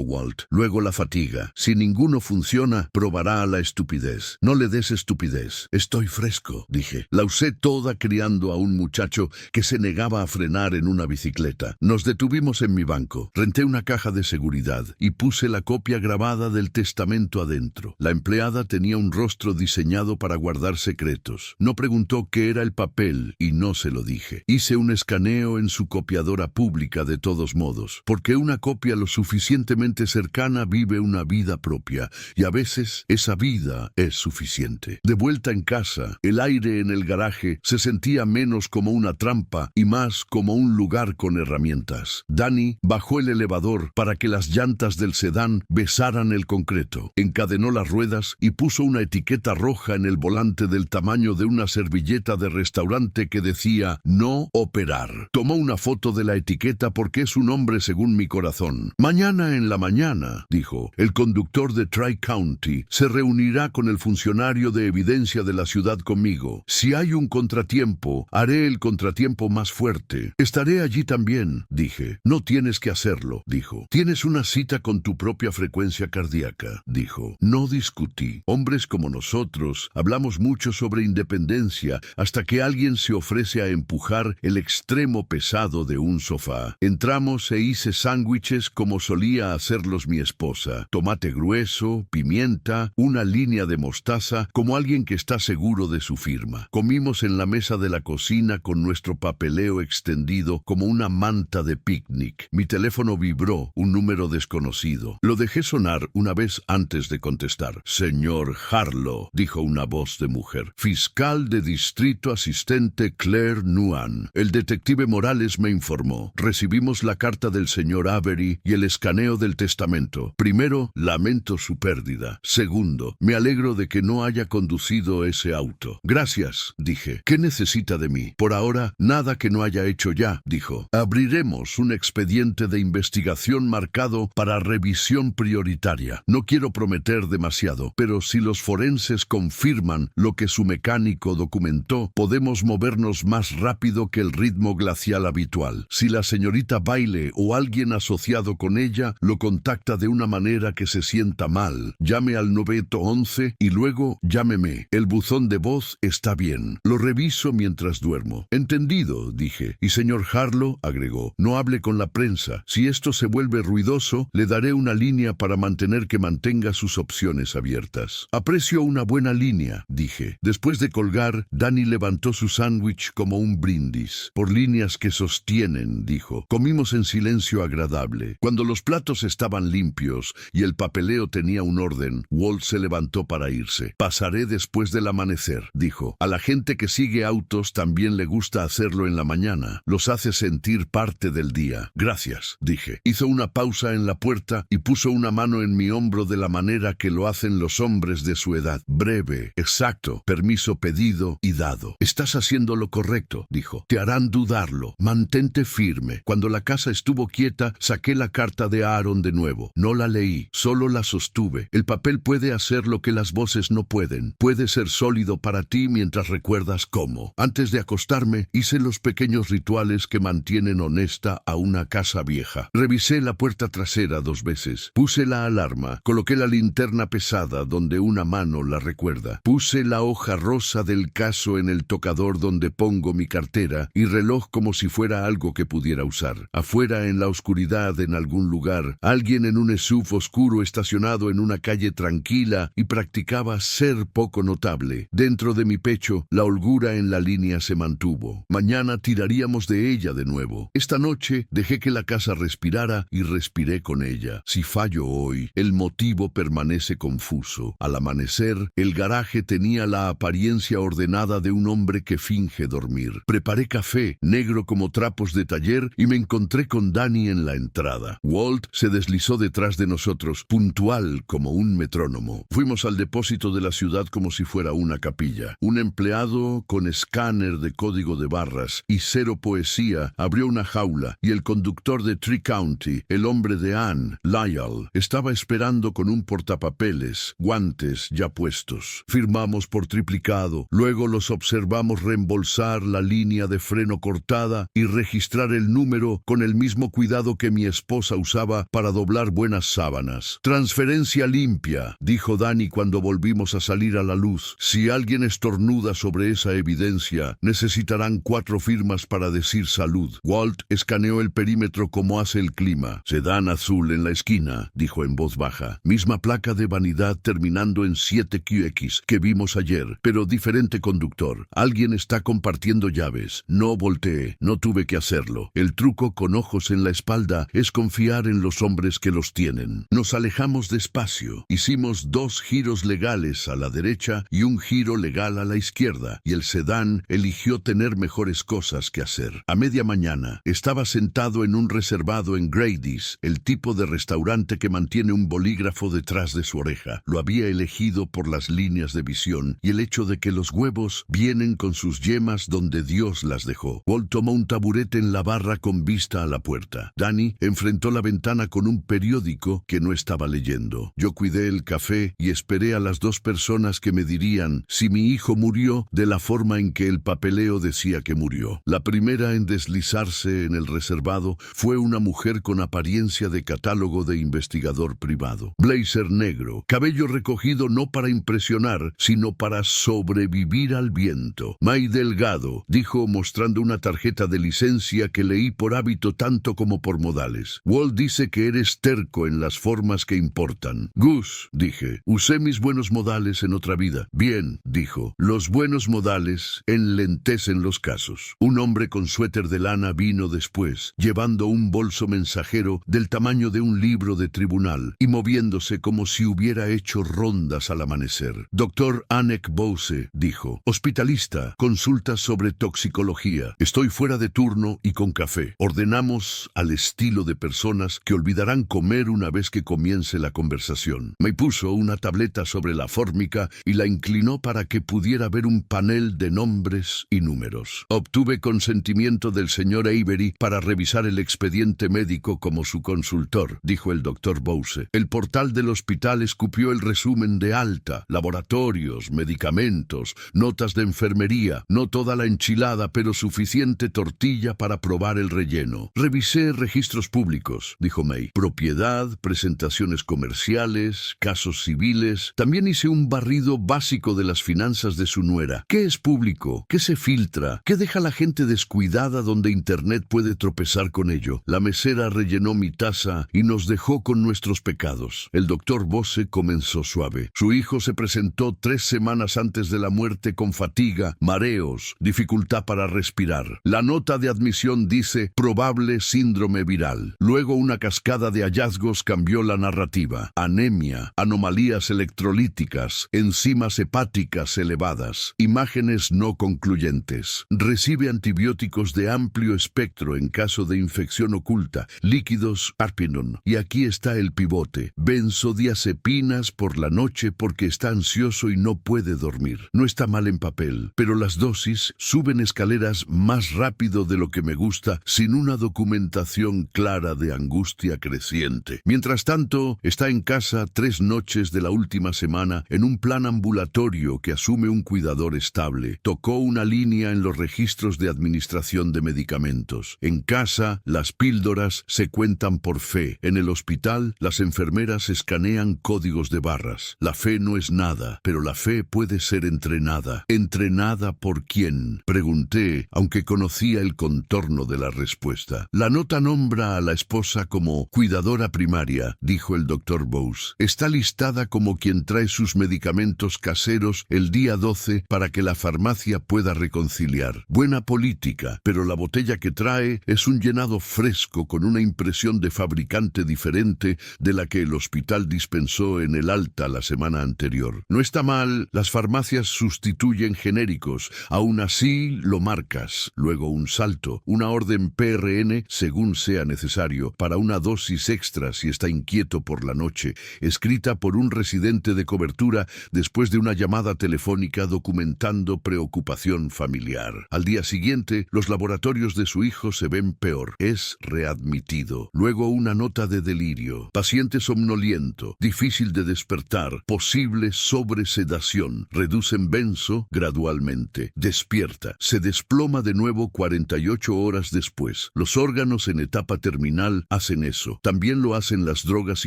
Speaker 1: Walt. Luego la fatiga. Si ninguno funciona, probará a la estupidez. No le des estupidez. Estoy fresco, dije. La usé toda criando a un muchacho que se negaba a frenar en una bicicleta. Nos detuvimos en mi banco. Renté una caja de seguridad y puse la copia grabada del testamento adentro. La empleada tenía un rostro diseñado para guardar secretos. No preguntó qué era el papel y no se lo dije. Hice un escaneo en su copiadora pública de todos modos, porque una copia lo suficientemente cercana vive una vida propia y a veces esa vida es suficiente. De vuelta en casa, el aire en el garaje se sentía menos como una trampa y más como un lugar con herramientas. Danny bajó el elevador para que las llantas del sedán besaran el concreto. Encadenó las ruedas y puso una etiqueta roja en el volante del tamaño de una servilleta de restaurante que decía "No operar". Tomó una foto de la etiqueta porque es un hombre según mi corazón. Mañana en la mañana, dijo, el conductor de Tri-County se reunirá con el funcionario de evidencia de la ciudad conmigo. Si hay un contratiempo, haré el contratiempo más fuerte. Estaré allí también, dije. No tienes que hacerlo, dijo. Tienes una cita con tu propia frecuencia cardíaca, dijo. No discutí. Hombres como nosotros hablamos mucho sobre independencia hasta que alguien se ofrece a empujar el extremo pesado de un sofá. Entramos e hice sándwiches como solía hacerlos mi esposa. Tomate grueso, pimienta, una línea de mostaza, como alguien que está seguro de su firma. Comimos en la mesa de la cocina con nuestro papeleo extendido como una manta de picnic. Mi teléfono vibró, un número desconocido. Lo dejé sonar una vez antes de contestar. Señor Harlow, dijo una voz de mujer. Fiscal de distrito asistente Claire Nuan. El detective Morales me informó. Recibimos la carta del señor Avery y el escaneo del testamento. Primero, lamento su pérdida. Segundo, me alegro de que no haya conducido ese auto. Gracias, dije. ¿Qué necesita de mí? Por ahora, nada que no haya hecho ya, dijo. Abriremos un expediente de investigación marcado para revisión prioritaria. No quiero prometer demasiado, pero si los forenses confirman lo que su mecánico documentó, podemos movernos más rápido que el ritmo glacial habitual. Si la señorita Bailey o alguien asociado con ella lo contacta de una manera que se sienta mal, llame al 911 y luego llámeme. El buzón de voz está bien. Lo reviso mientras duermo. Entendido, dije. Y señor Harlow, agregó, no hable con la prensa. Si esto se vuelve ruidoso, le daré una línea para mantenga sus opciones abiertas. Aprecio una buena línea, dije. Después de colgar, Danny levantó su sándwich como un brindis. Por líneas que sostienen, dijo. Comimos en silencio agradable. Cuando los platos estaban limpios y el papeleo tenía un orden, Walt se levantó para irse. Pasaré después del amanecer, dijo. A la gente que sigue autos también le gusta hacerlo en la mañana. Los hace sentir parte del día. Gracias, dije. Hizo una pausa en la puerta y puso una mano en mi hombro de la manera que lo hacen los hombres de su edad. Breve, exacto, permiso pedido y dado. Estás haciendo lo correcto, dijo. Te harán dudarlo. Mantente firme. Cuando la casa estuvo quieta, saqué la carta de Aaron de nuevo. No la leí, solo la sostuve. El papel puede hacer lo que las voces no pueden. Puede ser sólido para ti mientras recuerdas cómo. Antes de acostarme, hice los pequeños rituales que mantienen honesta a una casa vieja. Revisé la puerta trasera 2 veces. Puse la alarma. Coloqué la linterna pesada donde una mano la recuerda. Puse la hoja rosa del caso en el tocador donde pongo mi cartera y reloj como si fuera algo que pudiera usar. Afuera, en la oscuridad, en algún lugar, alguien en un SUV oscuro estacionado en una calle tranquila y practicaba ser poco notable. Dentro de mi pecho, la holgura en la línea se mantuvo. Mañana tiraríamos de ella de nuevo. Esta noche dejé que la casa respirara y respiré con ella. Si fallo hoy, el motivo permanece confuso. Al amanecer, el garaje tenía la apariencia ordenada de un hombre que finge dormir. Preparé café, negro como trapos de taller, y me encontré con Danny en la entrada. Walt se deslizó detrás de nosotros, puntual como un metrónomo. Fuimos al depósito de la ciudad como si fuera una capilla. Un empleado con escáner de código de barras y cero poesía abrió una jaula y el conductor de Tri-County, el hombre de Anne, Lyall, estaba esperando con un portapapeles, guantes ya puestos. Firmamos por triplicado, luego los observamos reembolsar hallar la línea de freno cortada y registrar el número con el mismo cuidado que mi esposa usaba para doblar buenas sábanas. Transferencia limpia, dijo Danny cuando volvimos a salir a la luz. Si alguien estornuda sobre esa evidencia, necesitarán 4 firmas para decir salud. Walt escaneó el perímetro como hace el clima. Sedán azul en la esquina, dijo en voz baja. Misma placa de vanidad terminando en 7QX que vimos ayer, pero diferente conductor. Alguien está compartiendo llaves. No volteé, no tuve que hacerlo. El truco con ojos en la espalda es confiar en los hombres que los tienen. Nos alejamos despacio. Hicimos 2 giros legales a la derecha y un giro legal a la izquierda, y el sedán eligió tener mejores cosas que hacer. A media mañana, estaba sentado en un reservado en Grady's, el tipo de restaurante que mantiene un bolígrafo detrás de su oreja. Lo había elegido por las líneas de visión y el hecho de que los huevos vienen con sus yemas donde Dios las dejó. Walt tomó un taburete en la barra con vista a la puerta. Danny enfrentó la ventana con un periódico que no estaba leyendo. Yo cuidé el café y esperé a las 2 personas que me dirían si mi hijo murió de la forma en que el papeleo decía que murió. La primera en deslizarse en el reservado fue una mujer con apariencia de catálogo de investigador privado. Blazer negro, cabello recogido no para impresionar, sino para sobrevivir al viento. May Delgado, dijo mostrando una tarjeta de licencia que leí por hábito tanto como por modales. Walt dice que eres terco en las formas que importan. Gus, dije, usé mis buenos modales en otra vida. Bien, dijo, los buenos modales enlentecen los casos. Un hombre con suéter de lana vino después, llevando un bolso mensajero del tamaño de un libro de tribunal y moviéndose como si hubiera hecho rondas al amanecer. Dr. Anek Bose, dijo, hospitalista, consultas sobre toxicología. Estoy fuera de turno y con café. Ordenamos al estilo de personas que olvidarán comer una vez que comience la conversación. Me puso una tableta sobre la fórmica y la inclinó para que pudiera ver un panel de nombres y números. Obtuve consentimiento del señor Avery para revisar el expediente médico como su consultor, dijo el doctor Bose. El portal del hospital escupió el resumen de alta, laboratorios, medicamentos, notas de enfermería, no toda la enchilada, pero suficiente tortilla para probar el relleno. Revisé registros públicos, dijo May. Propiedad, presentaciones comerciales, casos civiles. También hice un barrido básico de las finanzas de su nuera. ¿Qué es público? ¿Qué se filtra? ¿Qué deja la gente descuidada donde Internet puede tropezar con ello? La mesera rellenó mi taza y nos dejó con nuestros pecados. El doctor Bose comenzó suave. Su hijo se presentó 3 semanas antes de la muerte con fatiga, mareos, dificultad para respirar. La nota de admisión dice probable síndrome viral. Luego una cascada de hallazgos cambió la narrativa. Anemia, anomalías electrolíticas, enzimas hepáticas elevadas, imágenes no concluyentes. Recibe antibióticos de amplio espectro en caso de infección oculta, líquidos Arpinon. Y aquí está el pivote. Benzodiazepinas por la noche porque está ansioso y no puede dormir. No está mal en papel, pero las dosis suben escaleras más rápido de lo que me gusta sin una documentación clara de angustia creciente. Mientras tanto, está en casa 3 noches de la última semana en un plan ambulatorio que asume un cuidador estable. Tocó una línea en los registros de administración de medicamentos. En casa, las píldoras se cuentan por fe. En el hospital, las enfermeras escanean códigos de barras. La fe no es nada, pero la fe puede ser entrenada. ¿Entrenada por quién? Pregunté, aunque conocía el contorno de la respuesta. La nota nombra a la esposa como cuidadora primaria, dijo el doctor Bose. Está listada como quien trae sus medicamentos caseros el día 12 para que la farmacia pueda reconciliar. Buena política, pero la botella que trae es un llenado fresco con una impresión de fabricante diferente de la que el hospital dispensó en el alta la semana anterior. No está mal, las farmacias sustituyen genéricos, aún así lo marcas. Luego un salto, una orden PRN según sea necesario, para una dosis extra si está inquieto por la noche, escrita por un residente de cobertura después de una llamada telefónica documentando preocupación familiar. Al día siguiente, los laboratorios de su hijo se ven peor. Es readmitido. Luego una nota de delirio. Paciente somnoliento, difícil de despertar, posible sobresedación. Reducen benzo gradualmente. Despierta. despierta. Se desploma de nuevo 48 horas después. Los órganos en etapa terminal hacen eso. También lo hacen las drogas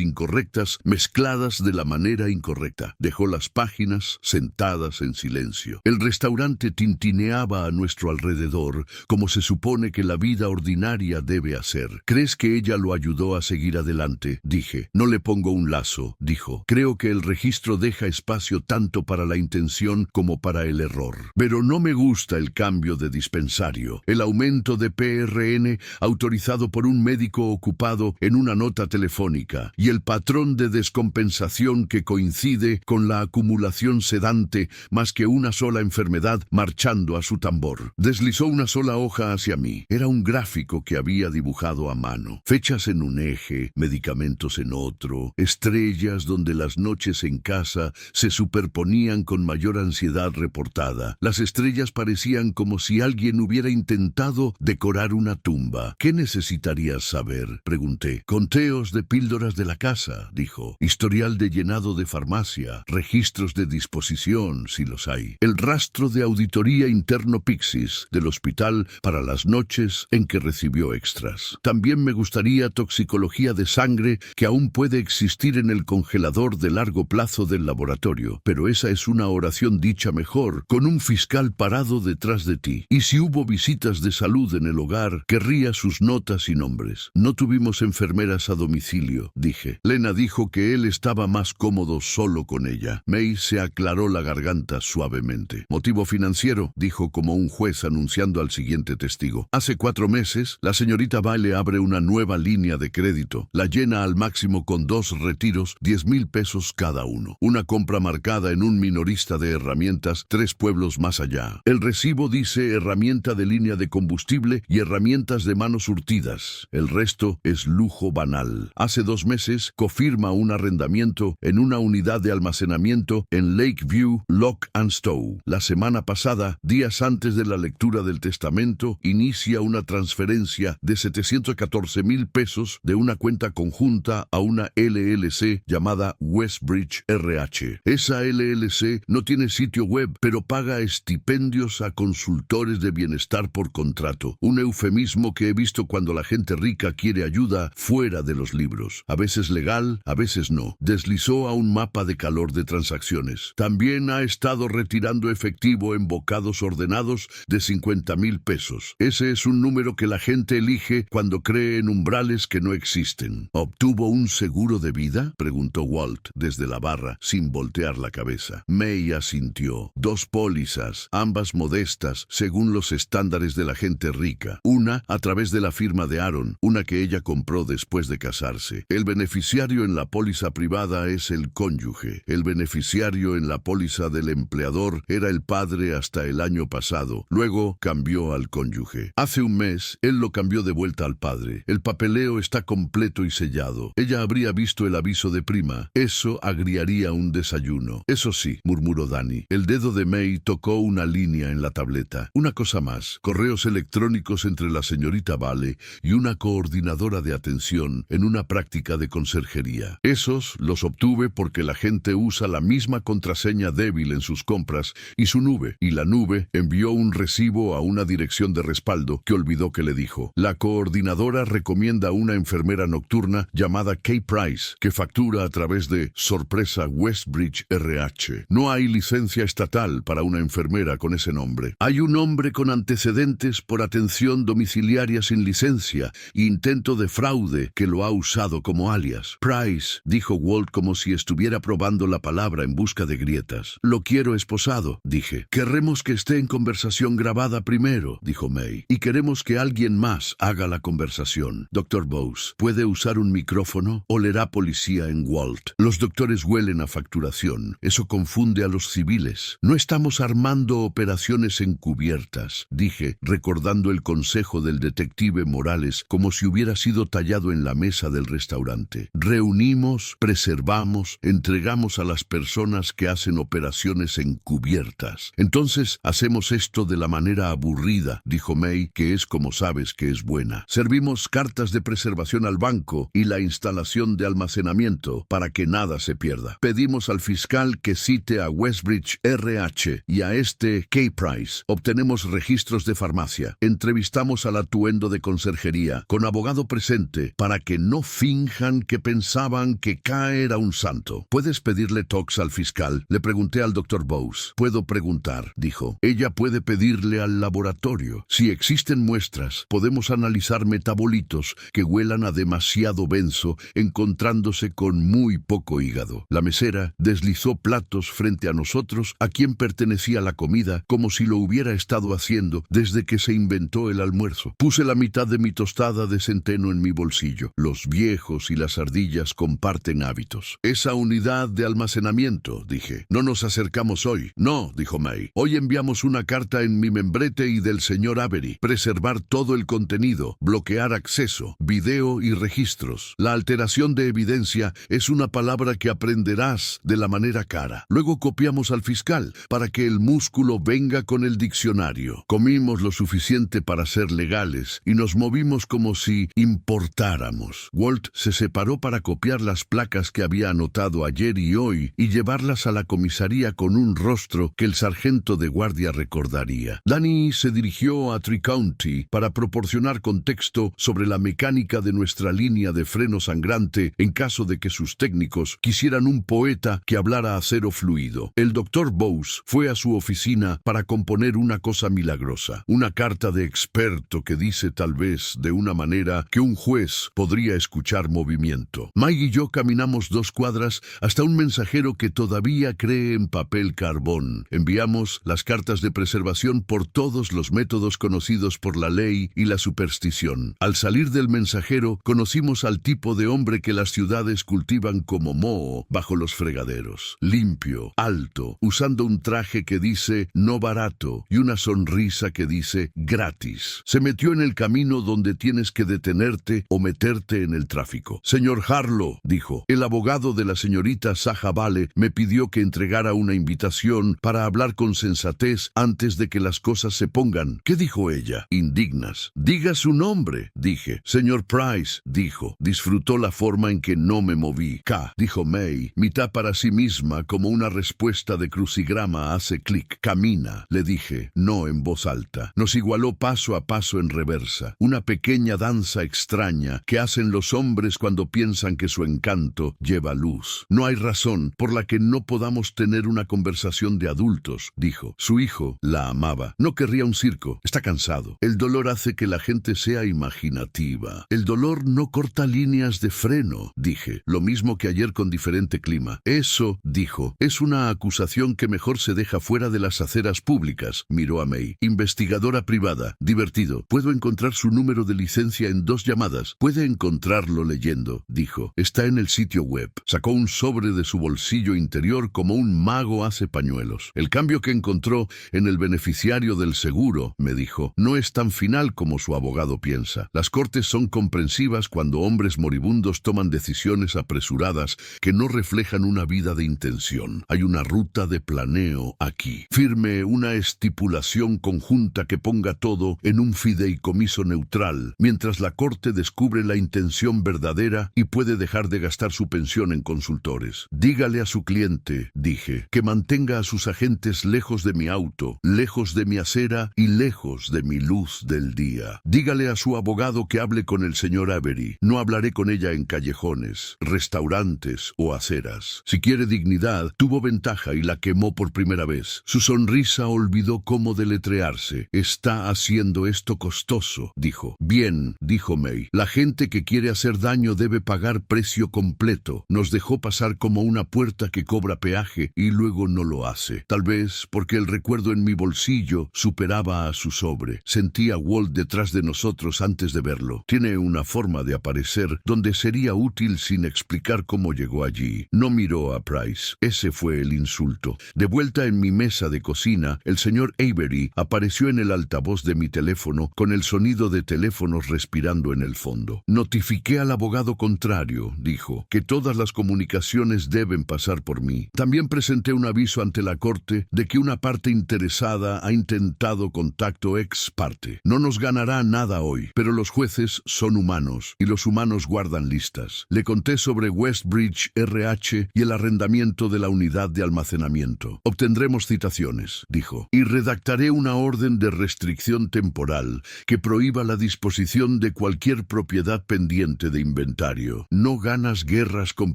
Speaker 1: incorrectas mezcladas de la manera incorrecta. Dejó las páginas sentadas en silencio. El restaurante tintineaba a nuestro alrededor, como se supone que la vida ordinaria debe hacer. ¿Crees que ella lo ayudó a seguir adelante? Dije. No le pongo un lazo, dijo. Creo que el registro deja espacio tanto para la intención como para el error. Pero no me gusta el cambio de dispensario. El aumento de PRN autorizado por un médico ocupado en una nota telefónica y el patrón de descompensación que coincide con la acumulación sedante más que una sola enfermedad marchando a su tambor. Deslizó una sola hoja hacia mí. Era un gráfico que había dibujado a mano. Fechas en un eje, medicamentos en otro, estrellas donde las noches en casa se superponían con mayor ansiedad reportada. Las estrellas parecían como si alguien hubiera intentado decorar una tumba. ¿Qué necesitarías saber?, pregunté. Conteos de píldoras de la casa, dijo. Historial de llenado de farmacia, registros de disposición, si los hay. El rastro de auditoría interno Pixis del hospital para las noches en que recibió extras. También me gustaría toxicología de sangre que aún puede existir en el congelador de largo plazo del laboratorio, pero esa es una oración dicha mejor, con un fiscal parado detrás de ti. Y si hubo visitas de salud en el hogar, querría sus notas y nombres. No tuvimos enfermeras a domicilio, dije. Lena dijo que él estaba más cómodo solo con ella. May se aclaró la garganta suavemente. Motivo financiero, dijo como un juez anunciando al siguiente testigo. Hace 4 meses, la señorita Vale abre una nueva línea de crédito. La llena al máximo con 2 retiros, 10,000 pesos cada uno. Una compra marcada en un minorista de herramientas 3 pueblos más allá. El recibo dice herramienta de línea de combustible y herramientas de manos surtidas. El resto es lujo banal. Hace 2 meses confirma un arrendamiento en una unidad de almacenamiento en Lakeview, Lock and Stow. La semana pasada, días antes de la lectura del testamento, inicia una transferencia de 714,000 pesos de una cuenta conjunta a una LLC llamada Westbridge RH. Esa LLC no tiene sitio web, pero paga estipendios a consultores de bienestar por contrato. Un eufemismo que he visto cuando la gente rica quiere ayuda fuera de los libros. A veces legal, a veces no. Deslizó a un mapa de calor de transacciones. También ha estado retirando efectivo en bocados ordenados de 50,000 pesos. Ese es un número que la gente elige cuando cree en umbrales que no existen. ¿Obtuvo un seguro de vida?, preguntó Walt desde la barra, sin voltear la cabeza. May asintió. 2 pólizas, ambas modestas, según los estándares de la gente rica. Una a través de la firma de Aaron, una que ella compró después de casarse. El beneficiario en la póliza privada es el cónyuge. El beneficiario en la póliza del empleador era el padre hasta el año pasado. Luego cambió al cónyuge. Hace un mes, él lo cambió de vuelta al padre. El papeleo está completo y sellado. Ella habría visto el aviso de prima. Eso agriaría un desayuno. Eso sí, murmuró Danny. El dedo de May tocó una línea en la tableta. Una cosa más. Correos electrónicos entre la señorita Vale y una coordinadora de atención en una práctica de conserjería. Esos los obtuve porque la gente usa la misma contraseña débil en sus compras y su nube. Y la nube envió un recibo a una dirección de respaldo que olvidó que le dijo. La coordinadora recomienda una enfermera nocturna llamada Kay Price, que factura a través de sorpresa Westbridge RH. No hay licencia estatal para una enfermera con ese nombre. Hay un hombre con antecedentes por atención domiciliaria sin licencia e intento de fraude que lo ha usado como alias. Price, dijo Walt como si estuviera probando la palabra en busca de grietas. Lo quiero esposado, dije. Querremos que esté en conversación grabada primero, dijo May, y queremos que alguien más haga la conversación. Dr. Bowes, ¿puede usar un micrófono? Olerá policía en Walt. Los doctores huelen a facturación. Eso confunde a los civiles. No estamos armando operaciones encubiertas, dije, recordando el consejo del detective Morales como si hubiera sido tallado en la mesa del restaurante. Reunimos, preservamos, entregamos a las personas que hacen operaciones encubiertas. Entonces hacemos esto de la manera aburrida, dijo May, que es como sabes que es buena. Servimos cartas de preservación al banco y la instalación de almacenamiento para que nada se pierda. Pedimos al fiscal que cite a Westbridge RH y a este Kay Price. Obtenemos registros de farmacia. Entrevistamos al atuendo de conserjería, con abogado presente, para que no finjan que pensaban que K era un santo. ¿Puedes pedirle tox al fiscal? Le pregunté al Dr. Bowes. Puedo preguntar, dijo. Ella puede pedirle al laboratorio. Si existen muestras, podemos analizar metabolitos que huelan a demasiado benzo, encontrándose con muy poco hígado. La mesera deslizó platos frente a nosotros, a quien pertenecía la comida, como si lo hubiera estado haciendo desde que se inventó el almuerzo. Puse la mitad de mi tostada de centeno en mi bolsillo. Los viejos y las ardillas comparten hábitos. Esa unidad de almacenamiento, dije. No nos acercamos hoy. No, dijo May. Hoy enviamos una carta en mi membrete y del señor Avery. Preservar todo el contenido, bloquear acceso, video y registros. La alteración de evidencia es una palabra que aprenderás de la manera cara. Luego copiamos al fiscal para que el músculo venga con el diccionario. Comimos lo suficiente para ser legales y nos movimos como si importáramos. Walt se separó para copiar las placas que había anotado ayer y hoy y llevarlas a la comisaría con un rostro que el sargento de guardia recordaría. Danny se dirigió a Tri-County para proporcionar contexto sobre la mecánica de nuestra línea de freno sangrante en caso de que sus técnicos quisieran un poeta que hablara acero fluido. El Dr. Bowes fue a su oficina para componer una cosa milagrosa, una carta de experto que dice tal vez de una manera que un juez podría escuchar movimiento. Mike y yo caminamos 2 cuadras hasta un mensajero que todavía cree en papel carbón. Enviamos las cartas de preservación por todos los métodos conocidos por la ley y la superstición. Al salir del mensajero, conocimos al tipo de hombre que las ciudades cultivan como moho bajo los fregaderos. Limpio, alto, usando un traje que dice no barato y una sonrisa que dice gratis. Se metió en el camino donde tienes que detenerte o meterte en el tráfico. Señor Harlow, dijo, el abogado de la señorita Saja Vale me pidió que entregara una invitación para hablar con sensatez antes de que las cosas se pongan. ¿Qué dijo ella? Indignas. Diga su nombre, dije. Señor Price, dijo. Disfrutó la forma en que no me moví. K, dijo May, mitad para sí misma como una respuesta de crucigrama hace clic. Camina, le dije, no en voz alta. Nos igualó paso a paso en reversa, una pequeña danza extraña que hacen los hombres cuando piensan que su encanto lleva luz. No hay razón por la que no podamos tener una conversación de adultos, dijo. Su hijo la amaba. No querría un circo. Está cansado. El dolor hace que la gente sea imaginativa. El dolor no corta líneas de freno, dije. Lo mismo que ayer con diferente clima. Eso, dijo, es una acusación que mejor se deja fuera de las aceras públicas. Miró a May. Investigadora privada. Divertido. Puedo encontrar su número de licencia en 2 llamadas. Puede encontrarlo leyendo, dijo. Está en el sitio web. Sacó un sobre de su bolsillo interior como un mago hace pañuelos. El cambio que encontró en el beneficiario del seguro, me dijo, no es tan final como su abogado piensa. Las cortes son comprensivas cuando hombres moribundos toman decisiones apresuradas que no reflejan una vida de intención. Hay una ruta de planeo aquí. Firme una estipulación conjunta que ponga todo en un fideicomiso neutral, mientras la corte descubre la intención verdadera y puede dejar de gastar su pensión en consultores. Dígale a su cliente, dije, que mantenga a sus agentes lejos de mi auto, lejos de mi acera y lejos de mi luz del día. Dígale a su abogado que hable con el señor Avery. No hablaré con ella en callejones, restaurantes o aceras. Si quiere dignidad, tuvo ventaja y la quemó por primera vez. Su sonrisa olvidó cómo deletrearse. Está haciendo esto costoso, dijo. Bien, dijo May. La gente que quiere hacer daño debe pagar precio completo. Nos dejó pasar como una puerta que cobra peaje y luego no lo hace. Tal vez porque el recuerdo en mi bolsillo superaba a su sobre. Sentí a Walt detrás de nosotros antes de verlo. Tiene una forma de aparecer donde sería útil sin explicar cómo llegó allí. No miró a Price. Ese fue el insulto. De vuelta en mi mesa de cocina, el señor Avery apareció en el altavoz de mi teléfono con el sonido de teléfonos respirando en el fondo. Notifiqué al abogado contrario, dijo, que todas las comunicaciones deben pasar por mí. También presenté un aviso ante la corte de que una parte interesada ha intentado contacto ex parte. No nos ganará nada hoy, pero los jueces son humanos y los humanos guardan listas. Le conté sobre Westbridge RH y el arrendamiento de la unidad de almacenamiento. Obtendremos citaciones, dijo. dijo, y redactaré una orden de restricción temporal que prohíba la disposición de cualquier propiedad pendiente de inventario. No ganas guerras con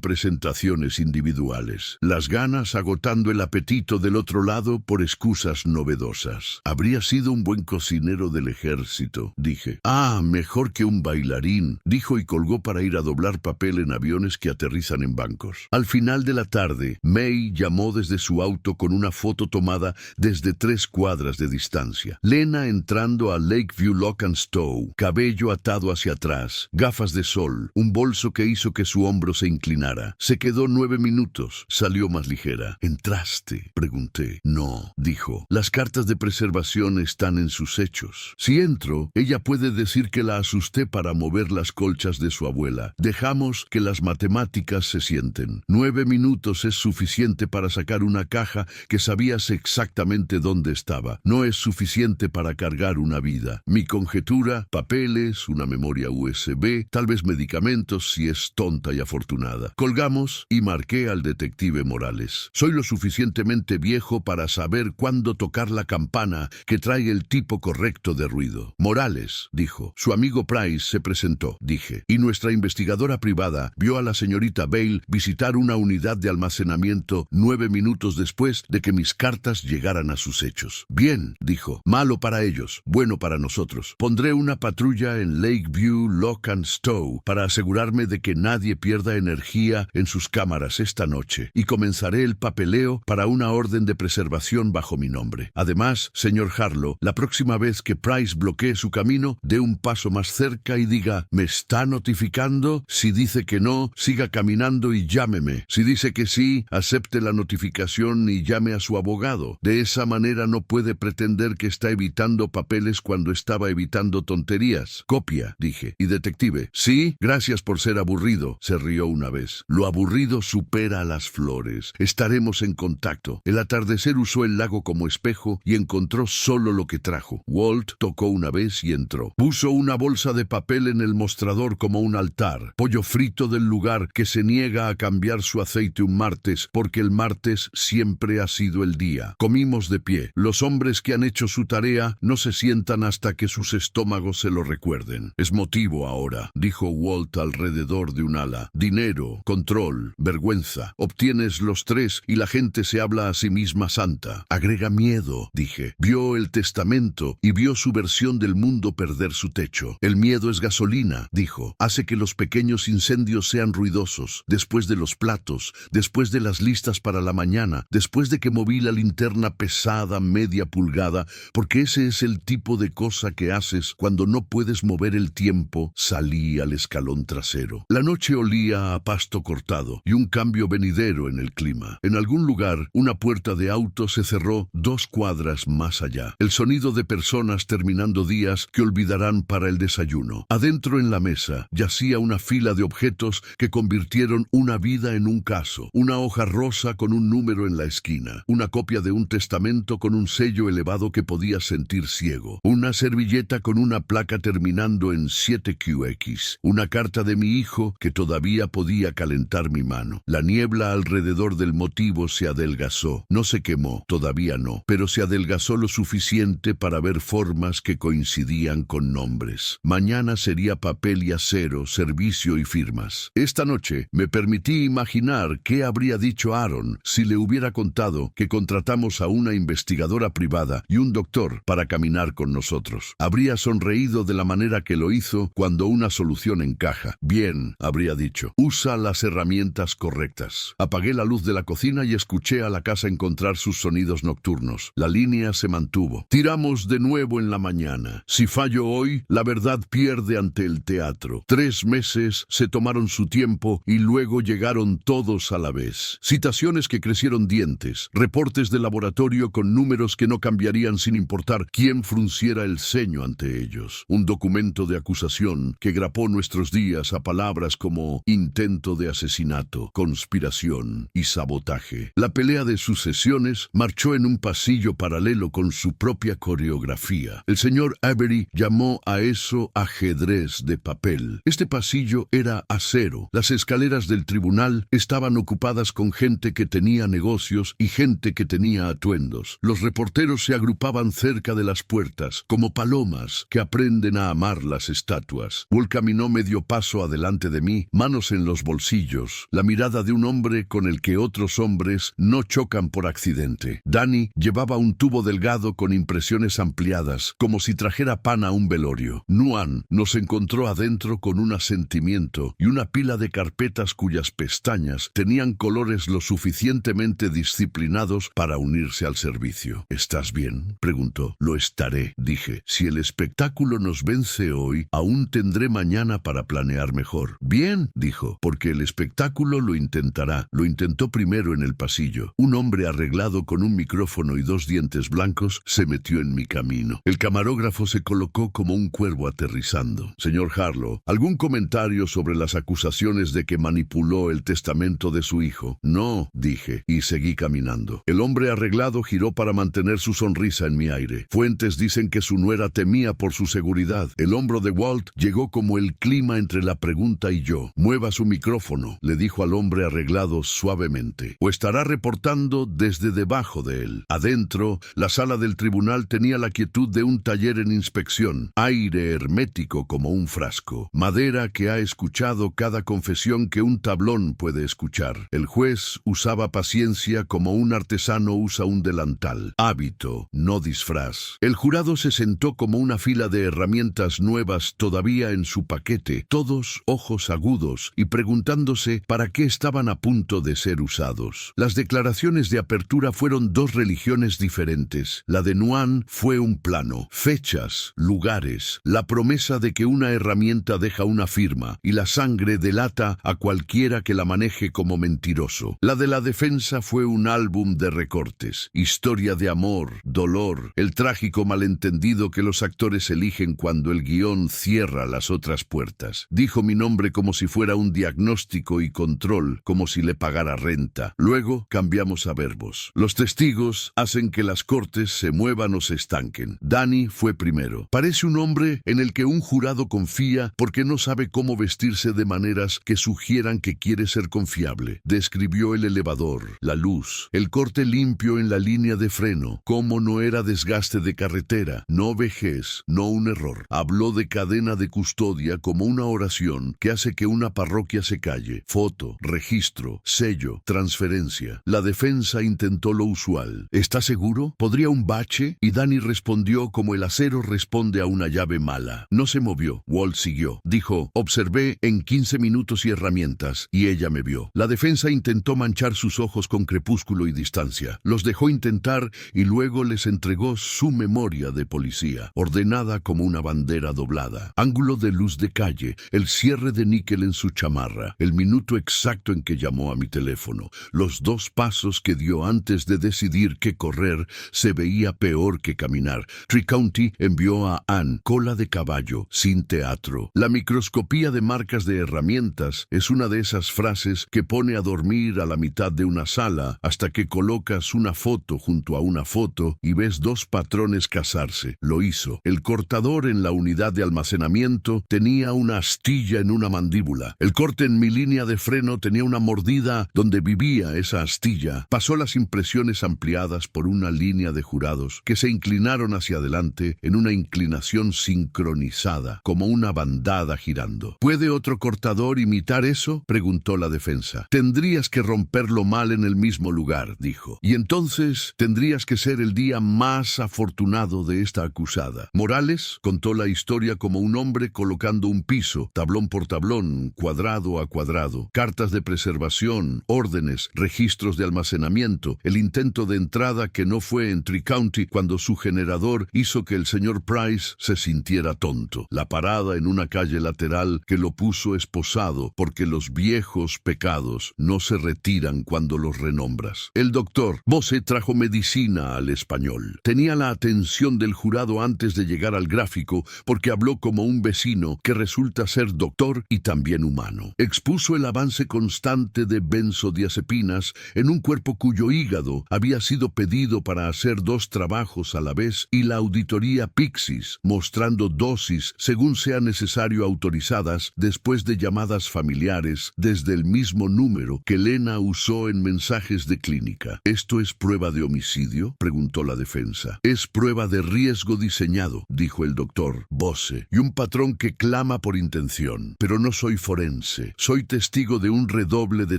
Speaker 1: presentaciones individuales. Las ganas agotando el apetito del otro lado por excusas novedosas. Habría sido un buen cocinero del ejército, dije. Ah, mejor que un bailarín, dijo y colgó para ir a doblar papel en aviones que aterrizan en bancos. Al final de la tarde, May llamó desde su auto con una foto tomada desde 3 cuadras de distancia. Lena entrando a Lakeview Lock and Stow, cabello atado hacia atrás, gafas de sol, un bolso que hizo que su hombro se inclinara. Se quedó 9 minutos, salió más ligera. ¿Entraste?, pregunté. No, dijo. Las cartas de preservación están en sus hechos. Si entro, ella puede decir que la asusté para mover las colchas de su abuela. Dejamos que las matemáticas se sienten. 9 minutos es suficiente para sacar una caja que sabías exactamente dónde estaba. No es suficiente para cargar una vida. Mi conjetura, papeles, una memoria USB, tal vez medicamentos si es tonta y afortunada. Colgamos y marqué al detective Morales. Soy lo suficientemente viejo para saber cuándo tocar la campana que trae el tipo correcto de ruido. Morales, dijo. Su amigo Price se presentó, dije. Y nuestra investigadora privada vio a la señorita Bale visitar una unidad de almacenamiento 9 minutos después de que mis cartas llegaran a sus hechos. Bien, dijo. Malo para ellos, bueno para nosotros. Pondré una patrulla en Lakeview Lock and Stow para asegurarme de que nadie pierda energía en sus cámaras esta noche y comenzaré el papeleo para una orden de preservación bajo mi nombre. Además, señor Harlow, la próxima vez que Price bloquee su camino, dé un paso más cerca y diga, ¿me está notificando? Si dice que no, siga caminando y llámeme. Si dice que sí, acepte la notificación y llame a su abogado. De esa manera no puede pretender que está evitando papeles cuando estaba evitando tonterías. Copia, dije. Y detective, sí, gracias por ser aburrido, se rió una vez. Lo aburrido supera a las flores. Estaremos en contacto. El atardecer usó el lago como espejo y encontró solo lo que trajo. Walt tocó una vez y entró. Puso una bolsa de papel en el mostrador como un altar. Pollo frito del lugar que se niega a cambiar su aceite un martes porque el martes siempre ha sido el día. Comimos de pie. Los hombres que han hecho su tarea no se sientan hasta que sus estómagos se lo recuerden. Es motivo ahora, dijo Walt alrededor de un ala. Dinero, control, vergüenza. Obtienes los 3 y la gente se habla a sí misma santa. Agrega miedo, dije. Vio el testamento y vio su versión del mundo perder su techo. El miedo es gasolina, dijo. Hace que los pequeños incendios sean ruidosos. Después de los platos, después de las listas para la mañana, después de que moví la linterna pesada media pulgada, porque ese es el tipo de cosa que haces cuando no puedes mover el tiempo, salí al escalón trasero. La noche olía a pasto cortado y un cambio venidero en el clima. En algún lugar, una puerta de auto se cerró 2 cuadras más allá. El sonido de personas terminando días que olvidarán para el desayuno. Adentro en la mesa yacía una fila de objetos que convirtieron una vida en un caso. Una hoja rosa con un número en la esquina. Una copia de un testamento con un sello elevado que podía sentir ciego. Una servilleta con una placa terminando en 7QX. Una carta de mi hijo que todavía podía calentar mi mano. La niebla alrededor del motivo se adelgazó. No se quemó, todavía no, pero se adelgazó lo suficiente para ver formas que coincidían con nombres. Mañana sería papel y acero, servicio y firmas. Esta noche me permití imaginar qué habría dicho Aaron si le hubiera contado que contratamos a una investigadora privada y un doctor para caminar con nosotros. Habría sonreído de la manera que lo hizo cuando una solución encaja. Bien, habría dicho, usa las herramientas correctas. Apagué la luz de la cocina y escuché a la casa encontrar sus sonidos nocturnos. La línea se mantuvo. Tiramos de nuevo en la mañana. Si fallo hoy, la verdad pierde ante el teatro. 3 meses se tomaron su tiempo y luego llegaron todos a la vez. Citaciones que crecieron dientes. Reportes de laboratorio con números que no cambiarían sin importar quién frunciera el ceño ante ellos. Un documento de acusación que grapó nuestros días a palabras como intento de asesinato, conspiración y sabotaje. La pelea de sucesiones marchó en un pasillo paralelo con su propia coreografía. El señor Avery llamó a eso ajedrez de papel. Este pasillo era acero. Las escaleras del tribunal estaban ocupadas con gente que tenía negocios y gente que tenía atuendos. lejos. Los reporteros se agrupaban cerca de las puertas, como palomas que aprenden a amar las estatuas. Walt caminó medio paso adelante de mí, manos en los bolsillos, la mirada de un hombre con el que otros hombres no chocan por accidente. Danny llevaba un tubo delgado con impresiones ampliadas, como si trajera pan a un velorio. Nuan nos encontró adentro con un asentimiento y una pila de carpetas cuyas pestañas tenían colores lo suficientemente disciplinados para unirse al servicio. ¿Estás bien?, preguntó. Lo estaré, dije. Si el espectáculo nos vence hoy, aún tendré mañana para planear mejor. Bien, dijo, porque el espectáculo lo intentará. Lo intentó primero en el pasillo. Un hombre arreglado con un micrófono y 2 dientes blancos se metió en mi camino. El camarógrafo se colocó como un cuervo aterrizando. Señor Harlow, ¿algún comentario sobre las acusaciones de que manipuló el testamento de su hijo? No, dije, y seguí caminando. El hombre arreglado giró para mantener su sonrisa en mi aire. Fuentes dicen que su nuera temía por su seguridad. El hombro de Walt llegó como el clima entre la pregunta y yo. Mueva su micrófono, le dijo al hombre arreglado suavemente, o estará reportando desde debajo de él. Adentro, la sala del tribunal tenía la quietud de un taller en inspección, aire hermético como un frasco, madera que ha escuchado cada confesión que un tablón puede escuchar. El juez usaba paciencia como un artesano usa un delantal, hábito, no disfraz. El jurado se sentó como una fila de herramientas nuevas todavía en su paquete, todos ojos agudos y preguntándose para qué estaban a punto de ser usados. Las declaraciones de apertura fueron 2 religiones diferentes. La de Nuan fue un plano, fechas, lugares, la promesa de que una herramienta deja una firma y la sangre delata a cualquiera que la maneje como mentiroso. La de la defensa fue un álbum de recortes, historia de amor, dolor, el trágico malentendido que los actores eligen cuando el guión cierra las otras puertas. Dijo mi nombre como si fuera un diagnóstico y control, como si le pagara renta. Luego cambiamos a verbos. Los testigos hacen que las cortes se muevan o se estanquen. Danny fue primero. Parece un hombre en el que un jurado confía porque no sabe cómo vestirse de maneras que sugieran que quiere ser confiable. Describió el elevador, la luz, el corte limpio en la línea de freno, cómo no era desgaste de carretera, no vejez, no un error. Habló de cadena de custodia como una oración que hace que una parroquia se calle. Foto, registro, sello, transferencia. La defensa intentó lo usual. ¿Está seguro? ¿Podría un bache? Y Danny respondió como el acero responde a una llave mala. No se movió. Walt siguió. Dijo, observé en 15 minutos y herramientas, y ella me vio. La defensa intentó manchar sus ojos con crepúsculo y distancia. Los dejó intentar y luego les entregó su memoria de policía, ordenada como una bandera doblada. Ángulo de luz de calle, el cierre de níquel en su chamarra, el minuto exacto en que llamó a mi teléfono, los 2 pasos que dio antes de decidir que correr se veía peor que caminar. Tri-County envió a Ann cola de caballo, sin teatro. La microscopía de marcas de herramientas es una de esas frases que pone a dormir a la mitad de una sala hasta que colocas una foto junto a una foto y ves 2 patrones casarse. Lo hizo. El cortador en la unidad de almacenamiento tenía una astilla en una mandíbula. El corte en mi línea de freno tenía una mordida donde vivía esa astilla. Pasó las impresiones ampliadas por una línea de jurados que se inclinaron hacia adelante en una inclinación sincronizada, como una bandada girando. ¿Puede otro cortador imitar eso?, preguntó la defensa. Tendrías que romperlo mal en el mismo lugar, dijo. Y entonces tendrías que ser el día más afortunado de esta acusada. Morales contó la historia como un hombre colocando un piso, tablón por tablón, cuadrado a cuadrado, cartas de preservación, órdenes, registros de almacenamiento, el intento de entrada que no fue en Tri-County cuando su generador hizo que el señor Price se sintiera tonto, la parada en una calle lateral que lo puso esposado porque los viejos pecados no se retiran cuando los renombras. El doctor Bose trajo medicina al español. Tenía la atención del jurado antes de llegar al gráfico porque habló como un vecino que resulta ser doctor y también humano. Expuso el avance constante de benzodiazepinas en un cuerpo cuyo hígado había sido pedido para hacer 2 trabajos a la vez y la auditoría Pixis, mostrando dosis según sea necesario autorizadas después de llamadas familiares desde el mismo número que Lena usó en mensajes de clínica. Esto es prueba de homicidio. homicidio?, preguntó la defensa. Es prueba de riesgo diseñado, dijo el doctor Bosse, y un patrón que clama por intención. Pero no soy forense, soy testigo de un redoble de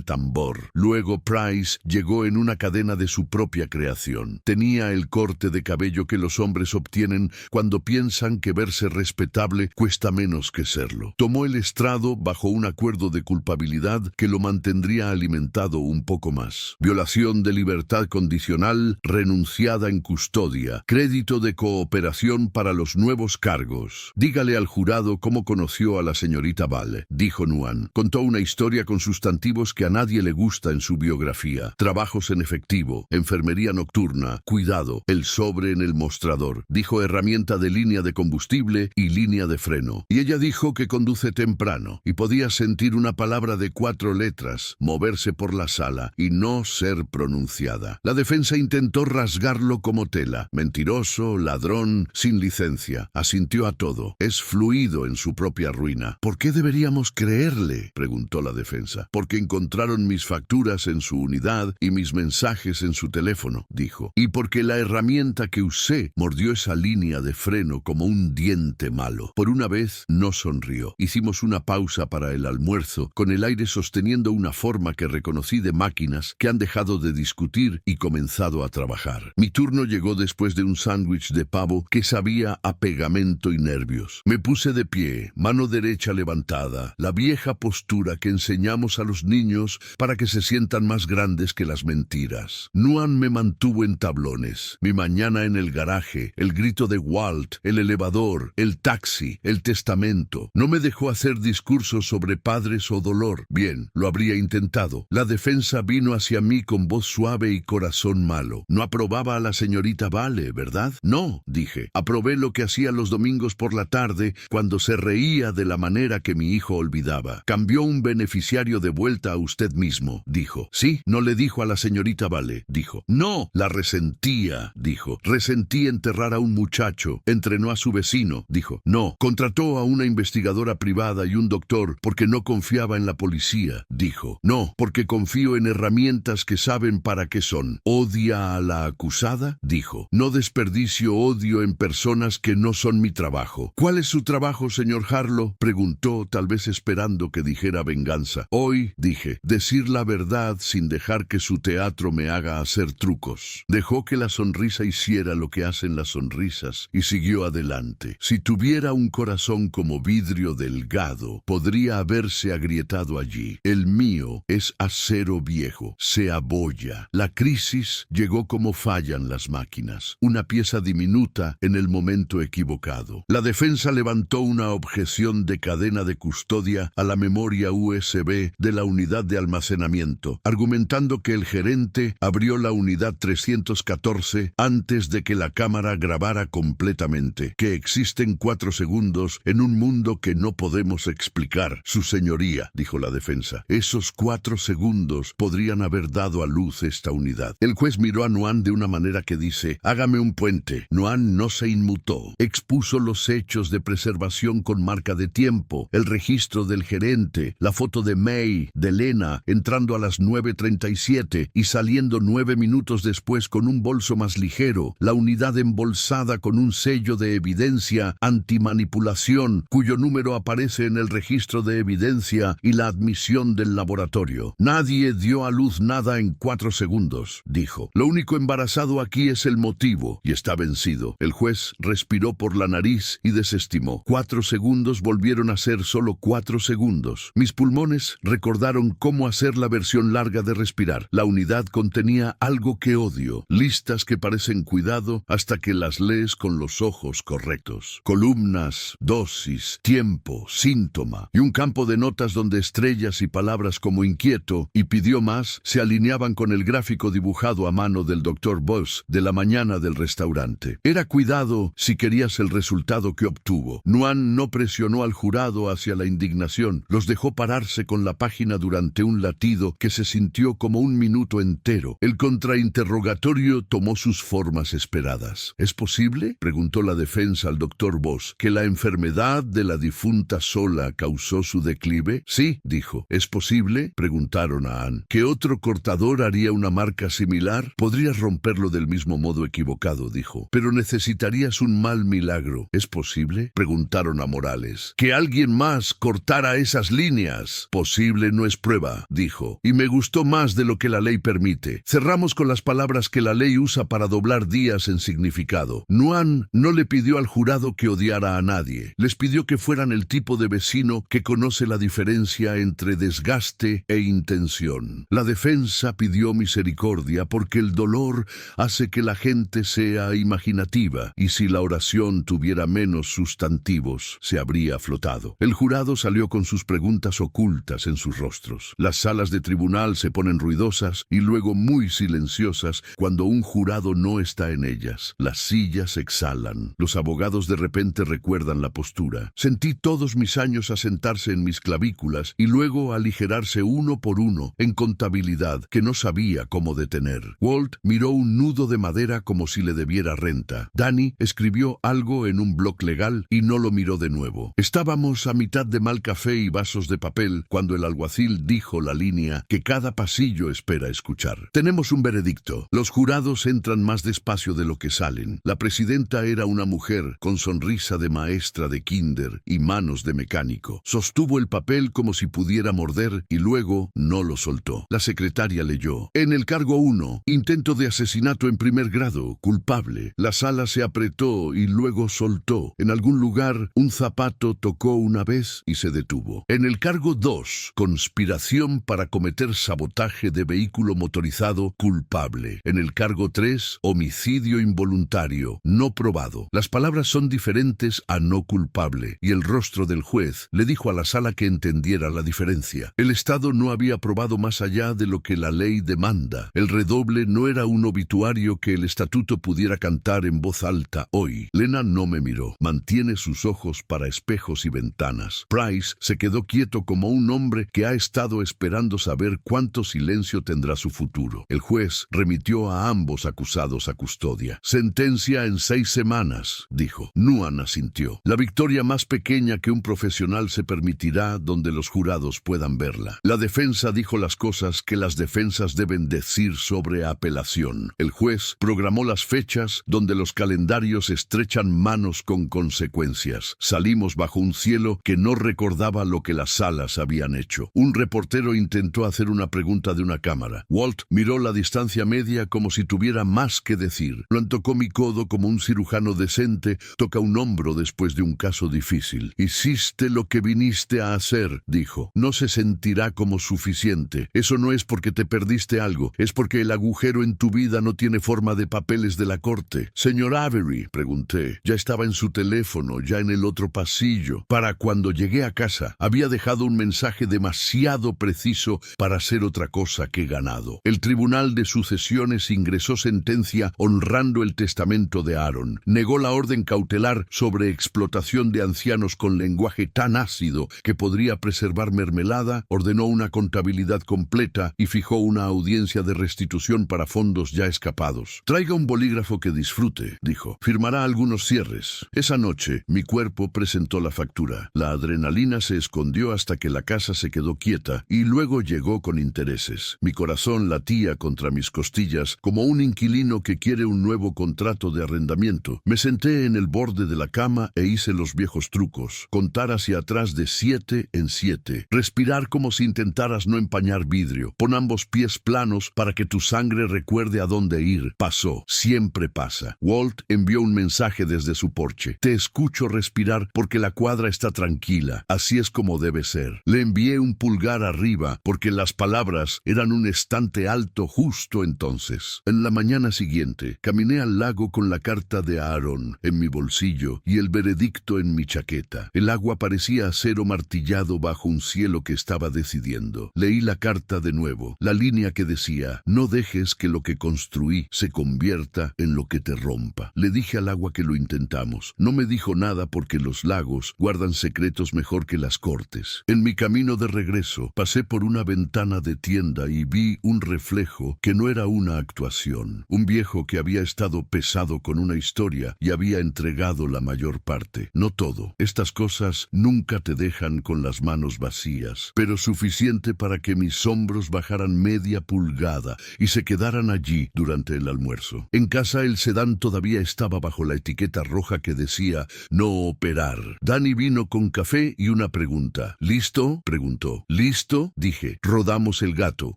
Speaker 1: tambor. Luego Price llegó en una cadena de su propia creación. Tenía el corte de cabello que los hombres obtienen cuando piensan que verse respetable cuesta menos que serlo. Tomó el estrado bajo un acuerdo de culpabilidad que lo mantendría alimentado un poco más. Violación de libertad condicional, renunciada en custodia, crédito de cooperación para los nuevos cargos. Dígale al jurado cómo conoció a la señorita Vale, dijo Nuan. Contó una historia con sustantivos que a nadie le gusta en su biografía. Trabajos en efectivo, enfermería nocturna, cuidado, el sobre en el mostrador. Dijo herramienta de línea de combustible y línea de freno. Y ella dijo que conduce temprano y podía sentir una palabra de 4 letras moverse por la sala y no ser pronunciada. La defensa intentó rasgarlo como tela. Mentiroso, ladrón, sin licencia. Asintió a todo. Es fluido en su propia ruina. ¿Por qué deberíamos creerle?, preguntó la defensa. Porque encontraron mis facturas en su unidad y mis mensajes en su teléfono, dijo. Y porque la herramienta que usé mordió esa línea de freno como un diente malo. Por una vez no sonrió. Hicimos una pausa para el almuerzo, con el aire sosteniendo una forma que reconocí de máquinas que han dejado de discutir y comenzado a trabajar. Mi turno llegó después de un sándwich de pavo que sabía a pegamento y nervios. Me puse de pie, mano derecha levantada, la vieja postura que enseñamos a los niños para que se sientan más grandes que las mentiras. Nuan me mantuvo en tablones. Mi mañana en el garaje, el grito de Walt, el elevador, el taxi, el testamento. No me dejó hacer discursos sobre padres o dolor. Bien, lo habría intentado. La defensa vino hacia mí con voz suave y corazón malo. No aprobaba a la señorita Vale, ¿verdad? No, dije. Aprobé lo que hacía los domingos por la tarde cuando se reía de la manera que mi hijo olvidaba. Cambió un beneficiario de vuelta a usted mismo, dijo. Sí, no le dijo a la señorita Vale, dijo. No, la resentía, dijo. Resentí enterrar a un muchacho. Entrenó a su vecino, dijo. No, contrató a una investigadora privada y un doctor porque no confiaba en la policía, dijo. No, porque confío en herramientas que saben para qué son. ¿Odia a la acusada?, dijo. No desperdicio odio en personas que no son mi trabajo. ¿Cuál es su trabajo, señor Harlow?, preguntó, tal vez esperando que dijera venganza. Hoy, dije, decir la verdad sin dejar que su teatro me haga hacer trucos. Dejó que la sonrisa hiciera lo que hacen las sonrisas y siguió adelante. Si tuviera un corazón como vidrio delgado, podría haberse agrietado allí. El mío es acero viejo, se abolla. La crisis llegó como fallan las máquinas, una pieza diminuta en el momento equivocado. La defensa levantó una objeción de cadena de custodia a la memoria USB de la unidad de almacenamiento, argumentando que el gerente abrió la unidad 314 antes de que la cámara grabara completamente, que existen 4 segundos en un mundo que no podemos explicar. Su señoría, dijo la defensa, esos 4 segundos podrían haber dado a luz esta unidad. El juez miró a Nuan de una manera que dice, hágame un puente. Nuan no se inmutó. Expuso los hechos de preservación con marca de tiempo, el registro del gerente, la foto de May, de Lena, entrando a las 9:37 y saliendo 9 minutos después con un bolso más ligero, la unidad embolsada con un sello de evidencia antimanipulación, cuyo número aparece en el registro de evidencia y la admisión del laboratorio. Nadie dio a luz nada en 4 segundos, dijo. Lo único embarazado aquí es el motivo, y está vencido. El juez respiró por la nariz y desestimó. 4 segundos volvieron a ser solo 4 segundos. Mis pulmones recordaron cómo hacer la versión larga de respirar. La unidad contenía algo que odio, listas que parecen cuidado hasta que las lees con los ojos correctos. Columnas, dosis, tiempo, síntoma, y un campo de notas donde estrellas y palabras como inquieto y pidió más se alineaban con el gráfico dibujado a mano del Dr. Boss de la mañana del restaurante. Era cuidado si querías el resultado que obtuvo. Nuan no presionó al jurado hacia la indignación. Los dejó pararse con la página durante un latido que se sintió como un minuto entero. El contrainterrogatorio tomó sus formas esperadas. ¿Es posible?, preguntó la defensa al Dr. Boss, ¿que la enfermedad de la difunta sola causó su declive? Sí, dijo. ¿Es posible?, preguntaron a Anne, ¿que otro cortador haría una marca similar? Podrías romperlo del mismo modo equivocado, dijo. Pero necesitarías un mal milagro. ¿Es posible? Preguntaron a Morales. Que alguien más cortara esas líneas. Posible no es prueba, dijo. Y me gustó más de lo que la ley permite. Cerramos con las palabras que la ley usa para doblar días en significado. Nuan no le pidió al jurado que odiara a nadie. Les pidió que fueran el tipo de vecino que conoce la diferencia entre desgaste e intención. La defensa pidió misericordia porque el dolor hace que la gente sea imaginativa, y si la oración tuviera menos sustantivos, se habría flotado. El jurado salió con sus preguntas ocultas en sus rostros. Las salas de tribunal se ponen ruidosas y luego muy silenciosas cuando un jurado no está en ellas. Las sillas exhalan. Los abogados de repente recuerdan la postura. Sentí todos mis años asentarse en mis clavículas y luego aligerarse uno por uno en contabilidad que no sabía cómo detener. Walt miró un nudo de madera como si le debiera renta. Danny escribió algo en un bloc legal y no lo miró de nuevo. Estábamos a mitad de mal café y vasos de papel cuando el alguacil dijo la línea que cada pasillo espera escuchar. Tenemos un veredicto. Los jurados entran más despacio de lo que salen. La presidenta era una mujer con sonrisa de maestra de kinder y manos de mecánico. Sostuvo el papel como si pudiera morder y luego no lo soltó. La secretaria leyó. En el cargo 1, intento de asesinato en primer grado, culpable. La sala se apretó y luego soltó. En algún lugar, un zapato tocó una vez y se detuvo. En el cargo 2, conspiración para cometer sabotaje de vehículo motorizado, culpable. En el cargo 3, homicidio involuntario, no probado. Las palabras son diferentes a no culpable, y el rostro del juez le dijo a la sala que entendiera la diferencia. El Estado no había probado más allá de lo que la ley demanda. El redoble no era un obituario que el estatuto pudiera cantar en voz alta hoy. Lena no me miró. Mantiene sus ojos para espejos y ventanas. Price se quedó quieto como un hombre que ha estado esperando saber cuánto silencio tendrá su futuro. El juez remitió a ambos acusados a custodia. Sentencia en 6 semanas, dijo. Nuan asintió. La victoria más pequeña que un profesional se permitirá donde los jurados puedan verla. La defensa dijo las cosas que las defensas deben decir sobre apelación. El juez programó las fechas donde los calendarios estrechan manos con consecuencias. Salimos bajo un cielo que no recordaba lo que las salas habían hecho. Un reportero intentó hacer una pregunta de una cámara. Walt miró la distancia media como si tuviera más que decir. Luan tocó mi codo como un cirujano decente toca un hombro después de un caso difícil. Hiciste lo que viniste a hacer, dijo. No se sentirá como suficiente. Eso no es porque te perdiste algo, es porque el agujero en tu vida no tiene forma de papeles de la corte. Señor Avery, pregunté. Ya estaba en su teléfono, ya en el otro pasillo. Para cuando llegué a casa, había dejado un mensaje demasiado preciso para ser otra cosa que ganado. El Tribunal de Sucesiones ingresó sentencia honrando el testamento de Aaron. Negó la orden cautelar sobre explotación de ancianos con lenguaje tan ácido que podría preservar mermelada, ordenó una contabilidad completa y fijó una audiencia de restitución para fondos ya escapados. Traiga un bolígrafo que disfrute, dijo. Firmará algunos cierres. Esa noche, mi cuerpo presentó la factura. La adrenalina se escondió hasta que la casa se quedó quieta y luego llegó con intereses. Mi corazón latía contra mis costillas como un inquilino que quiere un nuevo contrato de arrendamiento. Me senté en el borde de la cama e hice los viejos trucos. Contar hacia atrás de 7 en 7. Respirar como si intentaras no empañar vidrio. Pon ambos pies planos para que tu sangre recuerde a dónde ir. Pasó. Siempre pasa. Walt envió un mensaje desde su porche. Te escucho respirar porque la cuadra está tranquila. Así es como debe ser. Le envié un pulgar arriba porque las palabras eran un estante alto justo entonces. En la mañana siguiente, caminé al lago con la carta de Aaron en mi bolsillo y el veredicto en mi chaqueta. El agua parecía acero martillado bajo un cielo que estaba decidiendo. Leí la carta de nuevo, la línea que decía: no dejes que lo que construí se convierta en lo que te rompa. Le dije al agua que lo intentamos. No me dijo nada porque los lagos guardan secretos mejor que las cortes. En mi camino de regreso, pasé por una ventana de tienda y vi un reflejo que no era una actuación. Un viejo que había estado pesado con una historia y había entregado la mayor parte. No todo. Estas cosas nunca te dejan con las manos vacías, pero suficiente para que mis hombros bajaran media pulgada y se quedaran quedaran allí durante el almuerzo. En casa el sedán todavía estaba bajo la etiqueta roja que decía «No operar». Danny vino con café y una pregunta. «¿Listo?», preguntó. «¿Listo?», dije. Rodamos el gato,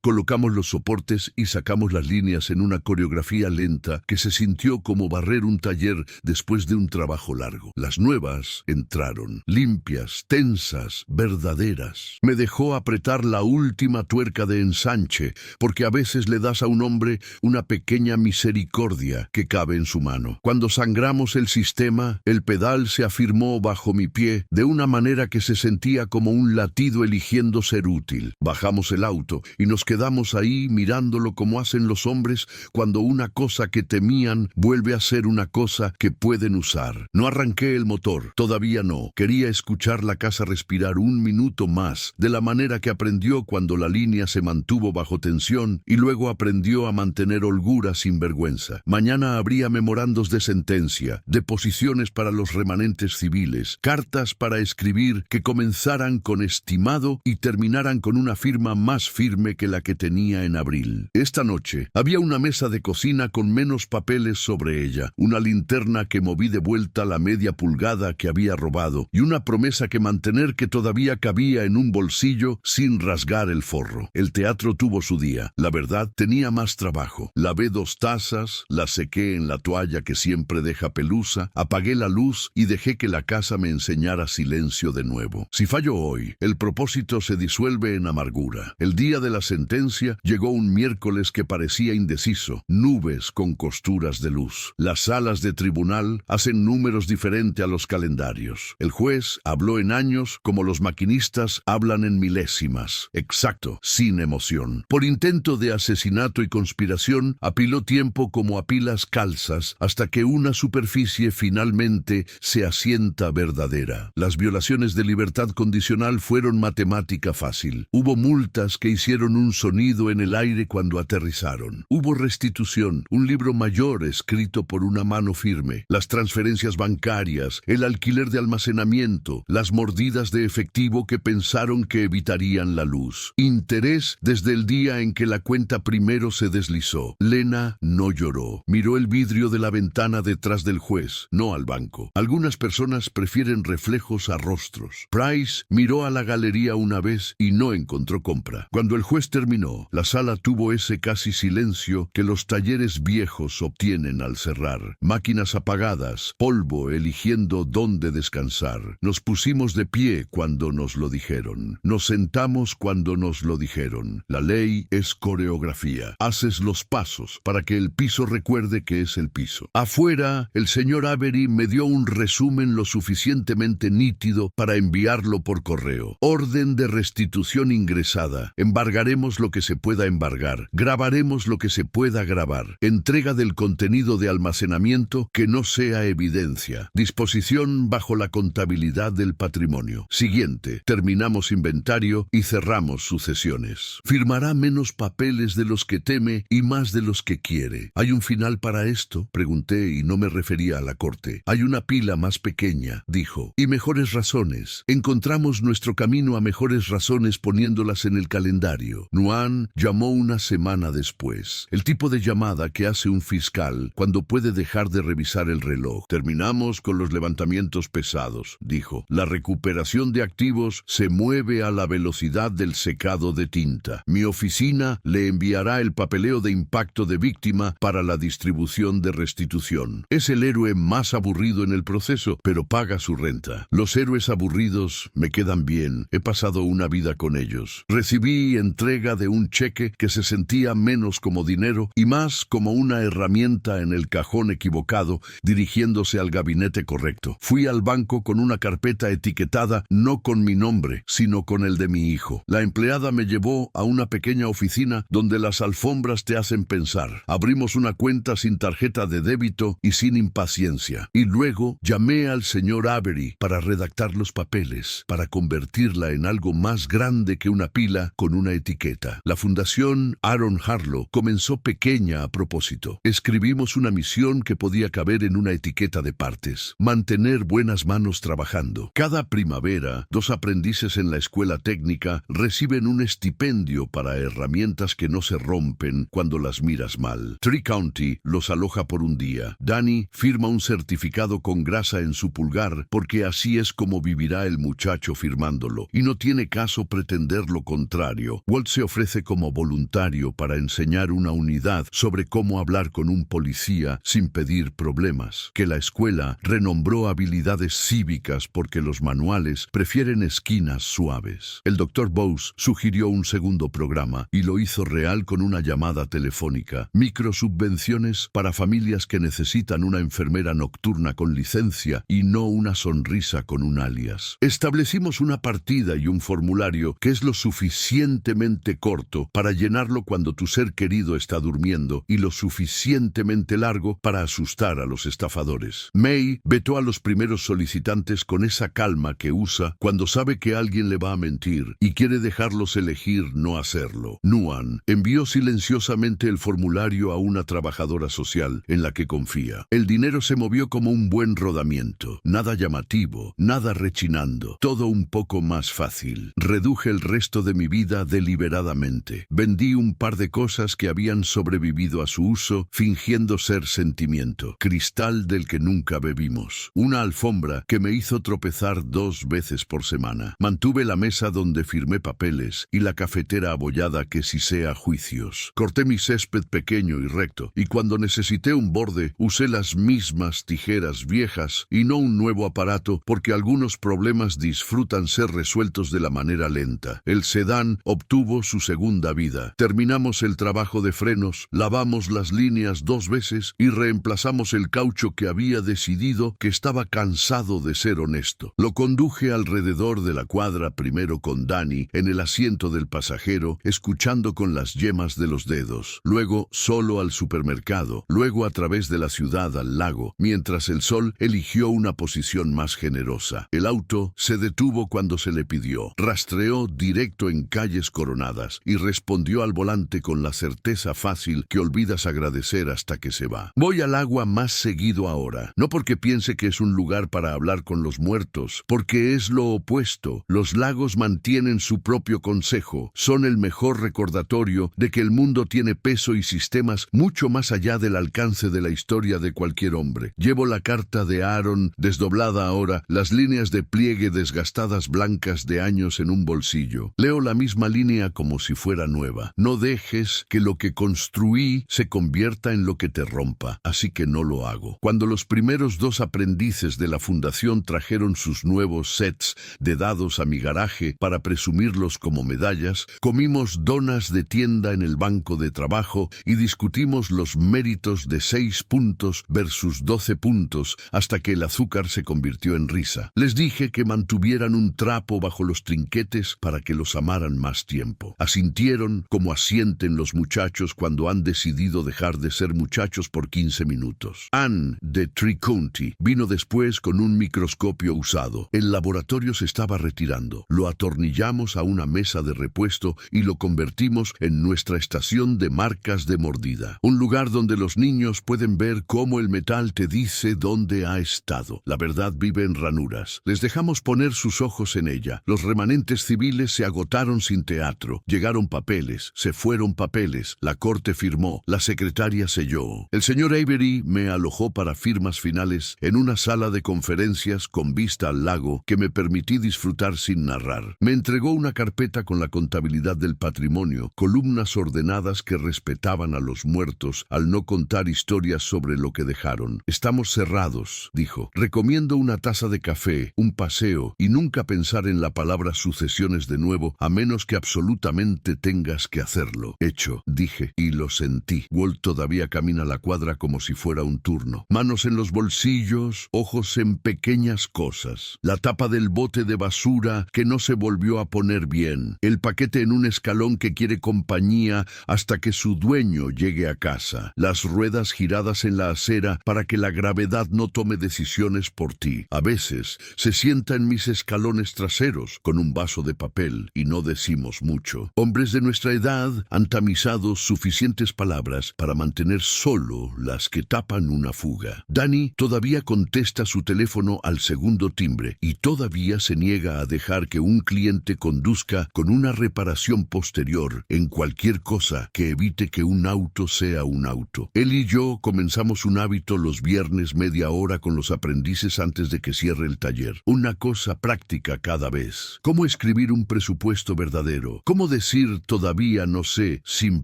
Speaker 1: colocamos los soportes y sacamos las líneas en una coreografía lenta que se sintió como barrer un taller después de un trabajo largo. Las nuevas entraron, limpias, tensas, verdaderas. Me dejó apretar la última tuerca de ensanche, porque a veces le das a un hombre una pequeña misericordia que cabe en su mano. Cuando sangramos el sistema, el pedal se afirmó bajo mi pie de una manera que se sentía como un latido eligiendo ser útil. Bajamos el auto y nos quedamos ahí mirándolo como hacen los hombres cuando una cosa que temían vuelve a ser una cosa que pueden usar. No arranqué el motor, todavía no. Quería escuchar la casa respirar un minuto más, de la manera que aprendió cuando la línea se mantuvo bajo tensión y luego aprendió a mantener holgura sin vergüenza. Mañana habría memorandos de sentencia, deposiciones para los remanentes civiles, cartas para escribir que comenzaran con estimado y terminaran con una firma más firme que la que tenía en abril. Esta noche había una mesa de cocina con menos papeles sobre ella, una linterna que moví de vuelta la media pulgada que había robado y una promesa que mantener que todavía cabía en un bolsillo sin rasgar el forro. El teatro tuvo su día. La verdad, tenía más trabajo. Lavé 2 tazas, las sequé en la toalla que siempre deja pelusa, apagué la luz y dejé que la casa me enseñara silencio de nuevo. Si fallo hoy, el propósito se disuelve en amargura. El día de la sentencia llegó un miércoles que parecía indeciso, nubes con costuras de luz. Las salas de tribunal hacen números diferentes a los calendarios. El juez habló en años como los maquinistas hablan en milésimas. Exacto, sin emoción. Por intento de asesinato y conspiración, apiló tiempo como apilas calzas hasta que una superficie finalmente se asienta verdadera. Las violaciones de libertad condicional fueron matemática fácil. Hubo multas que hicieron un sonido en el aire cuando aterrizaron. Hubo restitución, un libro mayor escrito por una mano firme, las transferencias bancarias, el alquiler de almacenamiento, las mordidas de efectivo que pensaron que evitarían la luz. Interés desde el día en que la cuenta primero se deslizó. Lena no lloró. Miró el vidrio de la ventana detrás del juez, no al banco. Algunas personas prefieren reflejos a rostros. Price miró a la galería una vez y no encontró compra. Cuando el juez terminó, la sala tuvo ese casi silencio que los talleres viejos obtienen al cerrar. Máquinas apagadas, polvo eligiendo dónde descansar. Nos pusimos de pie cuando nos lo dijeron. Nos sentamos cuando nos lo dijeron. La ley es coreografía. Haces los pasos para que el piso recuerde que es el piso. Afuera, el señor Avery me dio un resumen lo suficientemente nítido para enviarlo por correo. Orden de restitución ingresada. Embargaremos lo que se pueda embargar. Grabaremos lo que se pueda grabar. Entrega del contenido de almacenamiento que no sea evidencia. Disposición bajo la contabilidad del patrimonio. Siguiente. Terminamos inventario y cerramos sucesiones. Firmará menos papeles de los que teme y más de los que quiere. ¿Hay un final para esto?, pregunté y no me refería a la corte. Hay una pila más pequeña, dijo, y mejores razones. Encontramos nuestro camino a mejores razones poniéndolas en el calendario. Nuan llamó una semana después. El tipo de llamada que hace un fiscal cuando puede dejar de revisar el reloj. Terminamos con los levantamientos pesados, dijo. La recuperación de activos se mueve a la velocidad del secado de tinta. Mi oficina le enviará el papeleo de impacto de víctima para la distribución de restitución. Es el héroe más aburrido en el proceso, pero paga su renta. Los héroes aburridos me quedan bien. He pasado una vida con ellos. Recibí entrega de un cheque que se sentía menos como dinero y más como una herramienta en el cajón equivocado, dirigiéndose al gabinete correcto. Fui al banco con una carpeta etiquetada no con mi nombre, sino con el de mi hijo. La empleada me llevó a una pequeña oficina donde las alfombras te hacen pensar. Abrimos una cuenta sin tarjeta de débito y sin impaciencia. Y luego llamé al señor Avery para redactar los papeles, para convertirla en algo más grande que una pila con una etiqueta. La Fundación Aaron Harlow comenzó pequeña a propósito. Escribimos una misión que podía caber en una etiqueta de partes. Mantener buenas manos trabajando. Cada primavera, 2 aprendices en la escuela técnica reciben un estipendio para herramientas que no se rompen aún cuando las miras mal. Tri-County los aloja por un día. Danny firma un certificado con grasa en su pulgar porque así es como vivirá el muchacho firmándolo, y no tiene caso pretender lo contrario. Walt se ofrece como voluntario para enseñar una unidad sobre cómo hablar con un policía sin pedir problemas, que la escuela renombró habilidades cívicas porque los manuales prefieren esquinas suaves. El Dr. Bose sugirió un segundo programa y lo hizo real con una llamada telefónica. Microsubvenciones para familias que necesitan una enfermera nocturna con licencia y no una sonrisa con un alias. Establecimos una partida y un formulario que es lo suficientemente corto para llenarlo cuando tu ser querido está durmiendo y lo suficientemente largo para asustar a los estafadores. May vetó a los primeros solicitantes con esa calma que usa cuando sabe que alguien le va a mentir y quiere dejarlos elegir no hacerlo. Nuan envió silenciosamente el formulario a una trabajadora social en la que confía. El dinero se movió como un buen rodamiento. Nada llamativo, nada rechinando, todo un poco más fácil. Reduje el resto de mi vida deliberadamente. Vendí un par de cosas que habían sobrevivido a su uso, fingiendo ser sentimiento. Cristal del que nunca bebimos. Una alfombra que me hizo tropezar 2 veces por semana. Mantuve la mesa donde firmé papeles y la cafetera abollada que sisé a juicios. Corté mi césped pequeño y recto, y cuando necesité un borde, usé las mismas tijeras viejas y no un nuevo aparato, porque algunos problemas disfrutan ser resueltos de la manera lenta. El sedán obtuvo su segunda vida. Terminamos el trabajo de frenos, lavamos las líneas 2 veces y reemplazamos el caucho que había decidido que estaba cansado de ser honesto. Lo conduje alrededor de la cuadra, primero con Danny en el asiento del pasajero, escuchando con las yemas de los dedos, luego solo al supermercado, luego a través de la ciudad al lago, mientras el sol eligió una posición más generosa. El auto se detuvo cuando se le pidió, rastreó directo en calles coronadas y respondió al volante con la certeza fácil que olvidas agradecer hasta que se va. Voy al agua más seguido ahora, no porque piense que es un lugar para hablar con los muertos, porque es lo opuesto. Los lagos mantienen su propio consejo, son el mejor recordatorio de que el mundo tiene peso y sistemas mucho más allá del alcance de la historia de cualquier hombre. Llevo la carta de Aaron desdoblada ahora, las líneas de pliegue desgastadas blancas de años en un bolsillo. Leo la misma línea como si fuera nueva. No dejes que lo que construí se convierta en lo que te rompa, así que no lo hago. Cuando los primeros 2 aprendices de la fundación trajeron sus nuevos sets de dados a mi garaje para presumirlos como medallas, comimos donas de tienda en el banco de trabajo y discutimos los méritos de 6 puntos versus 12 puntos hasta que el azúcar se convirtió en risa. Les dije que mantuvieran un trapo bajo los trinquetes para que los amaran más tiempo. Asintieron como asienten los muchachos cuando han decidido dejar de ser muchachos por 15 minutos. Ann, de Tri-County, vino después con un microscopio usado. El laboratorio se estaba retirando. Lo atornillamos a una mesa de repuesto y lo convertimos en nuestra estación de marcas de mordida. Un lugar donde los niños pueden ver cómo el metal te dice dónde ha estado. La verdad vive en ranuras. Les dejamos poner sus ojos en ella. Los remanentes civiles se agotaron sin teatro. Llegaron papeles, se fueron papeles. La corte firmó, la secretaria selló. El señor Avery me alojó para firmas finales en una sala de conferencias con vista al lago que me permití disfrutar sin narrar. Me entregó una carpeta con la contabilidad del patrimonio, columnas ordenadas que respetaban a los muertos al no contar historias sobre lo que dejaron. Estamos cerrados, dijo. Recomiendo una taza de café, un paseo y nunca pensar en la palabra sucesiones de nuevo a menos que absolutamente tengas que hacerlo. Hecho, dije, y lo sentí. Walt todavía camina la cuadra como si fuera un turno. Manos en los bolsillos, ojos en pequeñas cosas. La tapa del bote de basura que no se volvió a poner bien. El paquete en un escalón que quiere compañía hasta que su dueño llegue a casa. Las ruedas giradas en la acera para que la gravedad no tome decisiones por ti. A veces se sienta en mis escalones traseros con un vaso de papel y no decimos mucho. Hombres de nuestra edad han tamizado suficientes palabras para mantener solo las que tapan una fuga. Danny todavía contesta su teléfono al segundo timbre y todavía se niega a dejar que un cliente conduzca con una reparación posterior en cualquier cosa que evite que un auto sea un auto. Él y yo comenzamos un hábito los viernes media hora con los aprendices antes de que cierre el taller. Una cosa práctica cada vez. ¿Cómo escribir un presupuesto verdadero? ¿Cómo decir todavía no sé sin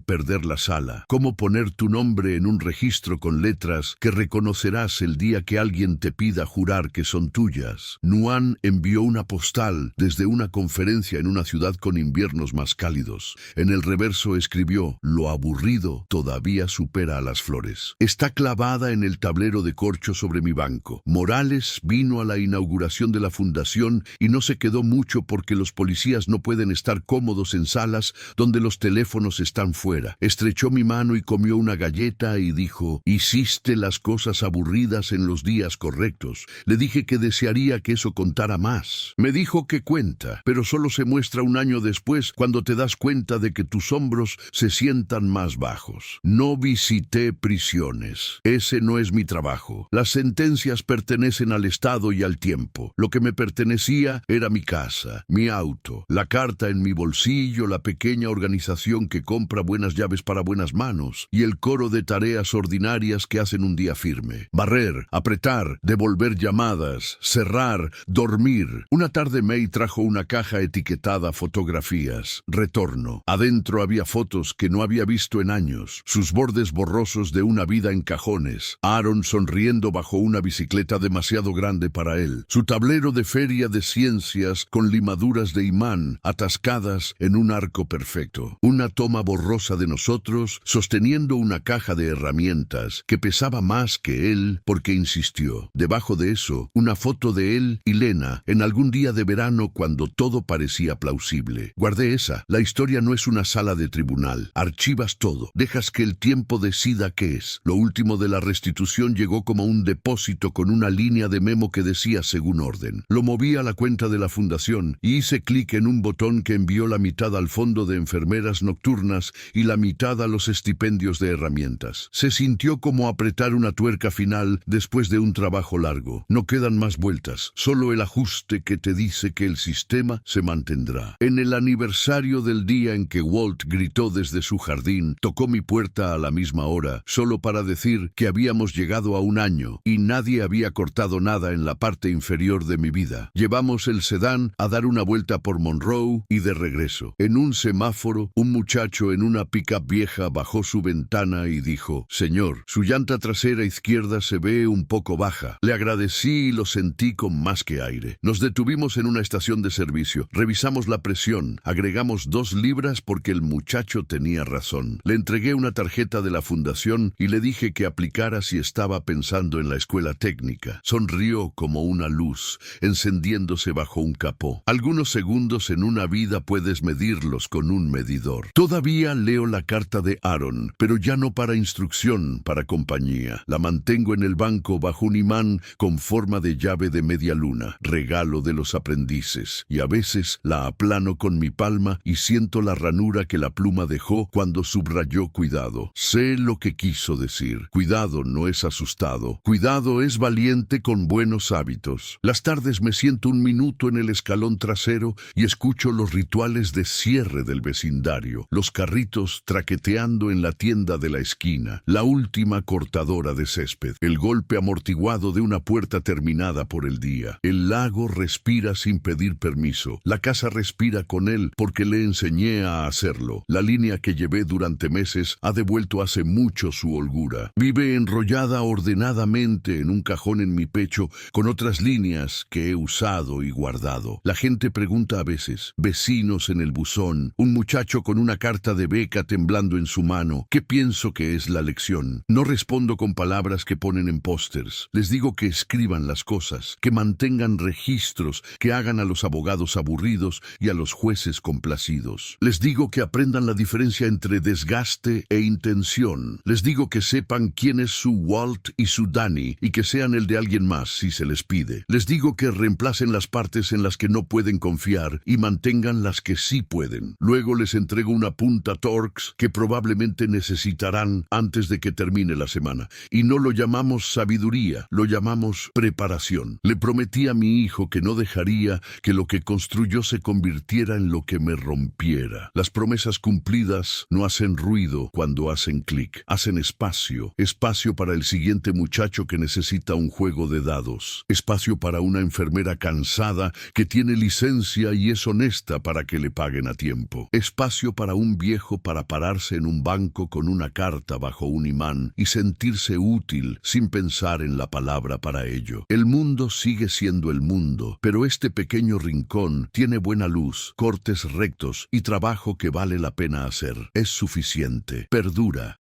Speaker 1: perder la sala? ¿Cómo poner tu nombre en un registro con letras que reconocerás el día que alguien te pida jurar que son tuyas? Nuan envió una postal desde una conferencia en una ciudad con inviernos más cálidos. En el reverso escribió: lo aburrido todavía supera a las flores. Está clavada en el tablero de corcho sobre mi banco. Morales vino a la inauguración de la fundación y no se quedó mucho porque los policías no pueden estar cómodos en salas donde los teléfonos están fuera. Estrechó mi mano y comió una galleta y dijo: hiciste las cosas aburridas en los días correctos. Le dije que desearía que eso contara más. Me dijo que cuenta, pero solo se muestra un año después cuando te das cuenta de que tus hombros se sientan más bajos. No visité prisiones. Ese no es mi trabajo. Las sentencias pertenecen al Estado y al tiempo. Lo que me pertenecía era mi casa, mi auto, la carta en mi bolsillo, la pequeña organización que compra buenas llaves para buenas manos y el coro de tareas ordinarias que hacen un día firme. Barrer, apretar, devolver llamadas, cerrar, dormir. Una tarde May trajo una caja etiquetada fotografías. Retorno. Adentro había fotos que no había visto en años, sus bordes borrosos de una vida en cajones. Aaron sonriendo bajo una bicicleta demasiado grande para él. Su tablero de feria de ciencias con limaduras de imán atascadas en un arco perfecto. Una toma borrosa de nosotros sosteniendo una caja de herramientas que pesaba más que él porque insistió. Debajo de eso, una foto de él y Lena en algún día de verano cuando todo parecía plausible. Guardé esa. La historia no es una sala de tribunal. Archivas todo. Dejas que el tiempo decida qué es. Lo último de la restitución llegó como un depósito con una línea de memo que decía según orden. Lo moví a la cuenta de la fundación y hice clic en un botón que envió la mitad al fondo de enfermeras nocturnas y la mitad a los estipendios de herramientas. Se sintió como apretar una tuerca final después de un trabajo largo. No quedan más vueltas, solo el ajuste que te dice que el sistema se mantendrá. En el aniversario del día en que Walt gritó desde su jardín, tocó mi puerta a la misma hora, solo para decir que habíamos llegado a un año y nadie había cortado nada en la parte inferior de mi vida. Llevamos el sedán a dar una vuelta por Monroe y de regreso. En un semáforo, un muchacho en una pickup vieja bajó su ventana y dijo: señor, su llanta trasera izquierda se ve un poco baja. Le agradecí y lo sentí con más que aire. Nos detuvimos en una estación de servicio. Revisamos la presión. Agregamos 2 libras porque el muchacho tenía razón. Le entregué una tarjeta de la fundación y le dije que aplicara si estaba pensando en la escuela técnica. Sonrió como una luz, encendiéndose bajo un capó. Algunos segundos en una vida puedes medirlos con un medidor. Todavía leo la carta de Aaron, pero ya no para instrucción, para compañía. La mantengo en el banco bajo un imán con forma de llave de media luna, regalo de los aprendices, y a veces la aplano con mi palma y siento la ranura que la pluma dejó cuando subrayó cuidado. Sé lo que quiso decir. Cuidado no es asustado. Cuidado es valiente con buenos hábitos. Las tardes me siento un minuto en el escalón trasero y escucho los rituales de cierre del vecindario, los carritos traqueteando en la tienda de la esquina, la última cortadora de césped, el golpe amortiguado de una puerta terminada por el día. El lago respira sin pedir permiso. La casa respira con él porque le enseñé a hacerlo. La línea que llevé durante meses ha devuelto hace mucho su holgura. Vive enrollada ordenadamente en un cajón en mi pecho con otras líneas que he usado y guardado. La gente pregunta a veces, vecinos en el buzón, un muchacho con una carta de beca temblando en su mano, ¿qué pienso que es la lección? No respondo con palabras que ponen en pósters. Les digo que escriban las cosas, que mantengan registros, que hagan a los abogados aburridos y a los jueces complacidos. Les digo que aprendan la diferencia entre desgaste e intención. Les digo que sepan quién es su Walt y su Danny y que sean el de alguien más si se les pide. Les digo que reemplacen las partes en las que no pueden confiar y mantengan las que sí pueden. Luego les entrego una punta Torx que probablemente necesitarán antes de que termine la semana. Y no lo llamamos sabiduría, lo llamamos preparación. Le prometí a mi hijo que no dejaría que lo que construyó se convirtiera en lo que me rompiera. Las promesas cumplidas palabras no hacen ruido cuando hacen clic. Hacen espacio. Espacio para el siguiente muchacho que necesita un juego de dados. Espacio para una enfermera cansada que tiene licencia y es honesta para que le paguen a tiempo. Espacio para un viejo para pararse en un banco con una carta bajo un imán y sentirse útil sin pensar en la palabra para ello. El mundo sigue siendo el mundo, pero este pequeño rincón tiene buena luz, cortes rectos y trabajo que vale la pena hacer. Es suficiente. Perdura.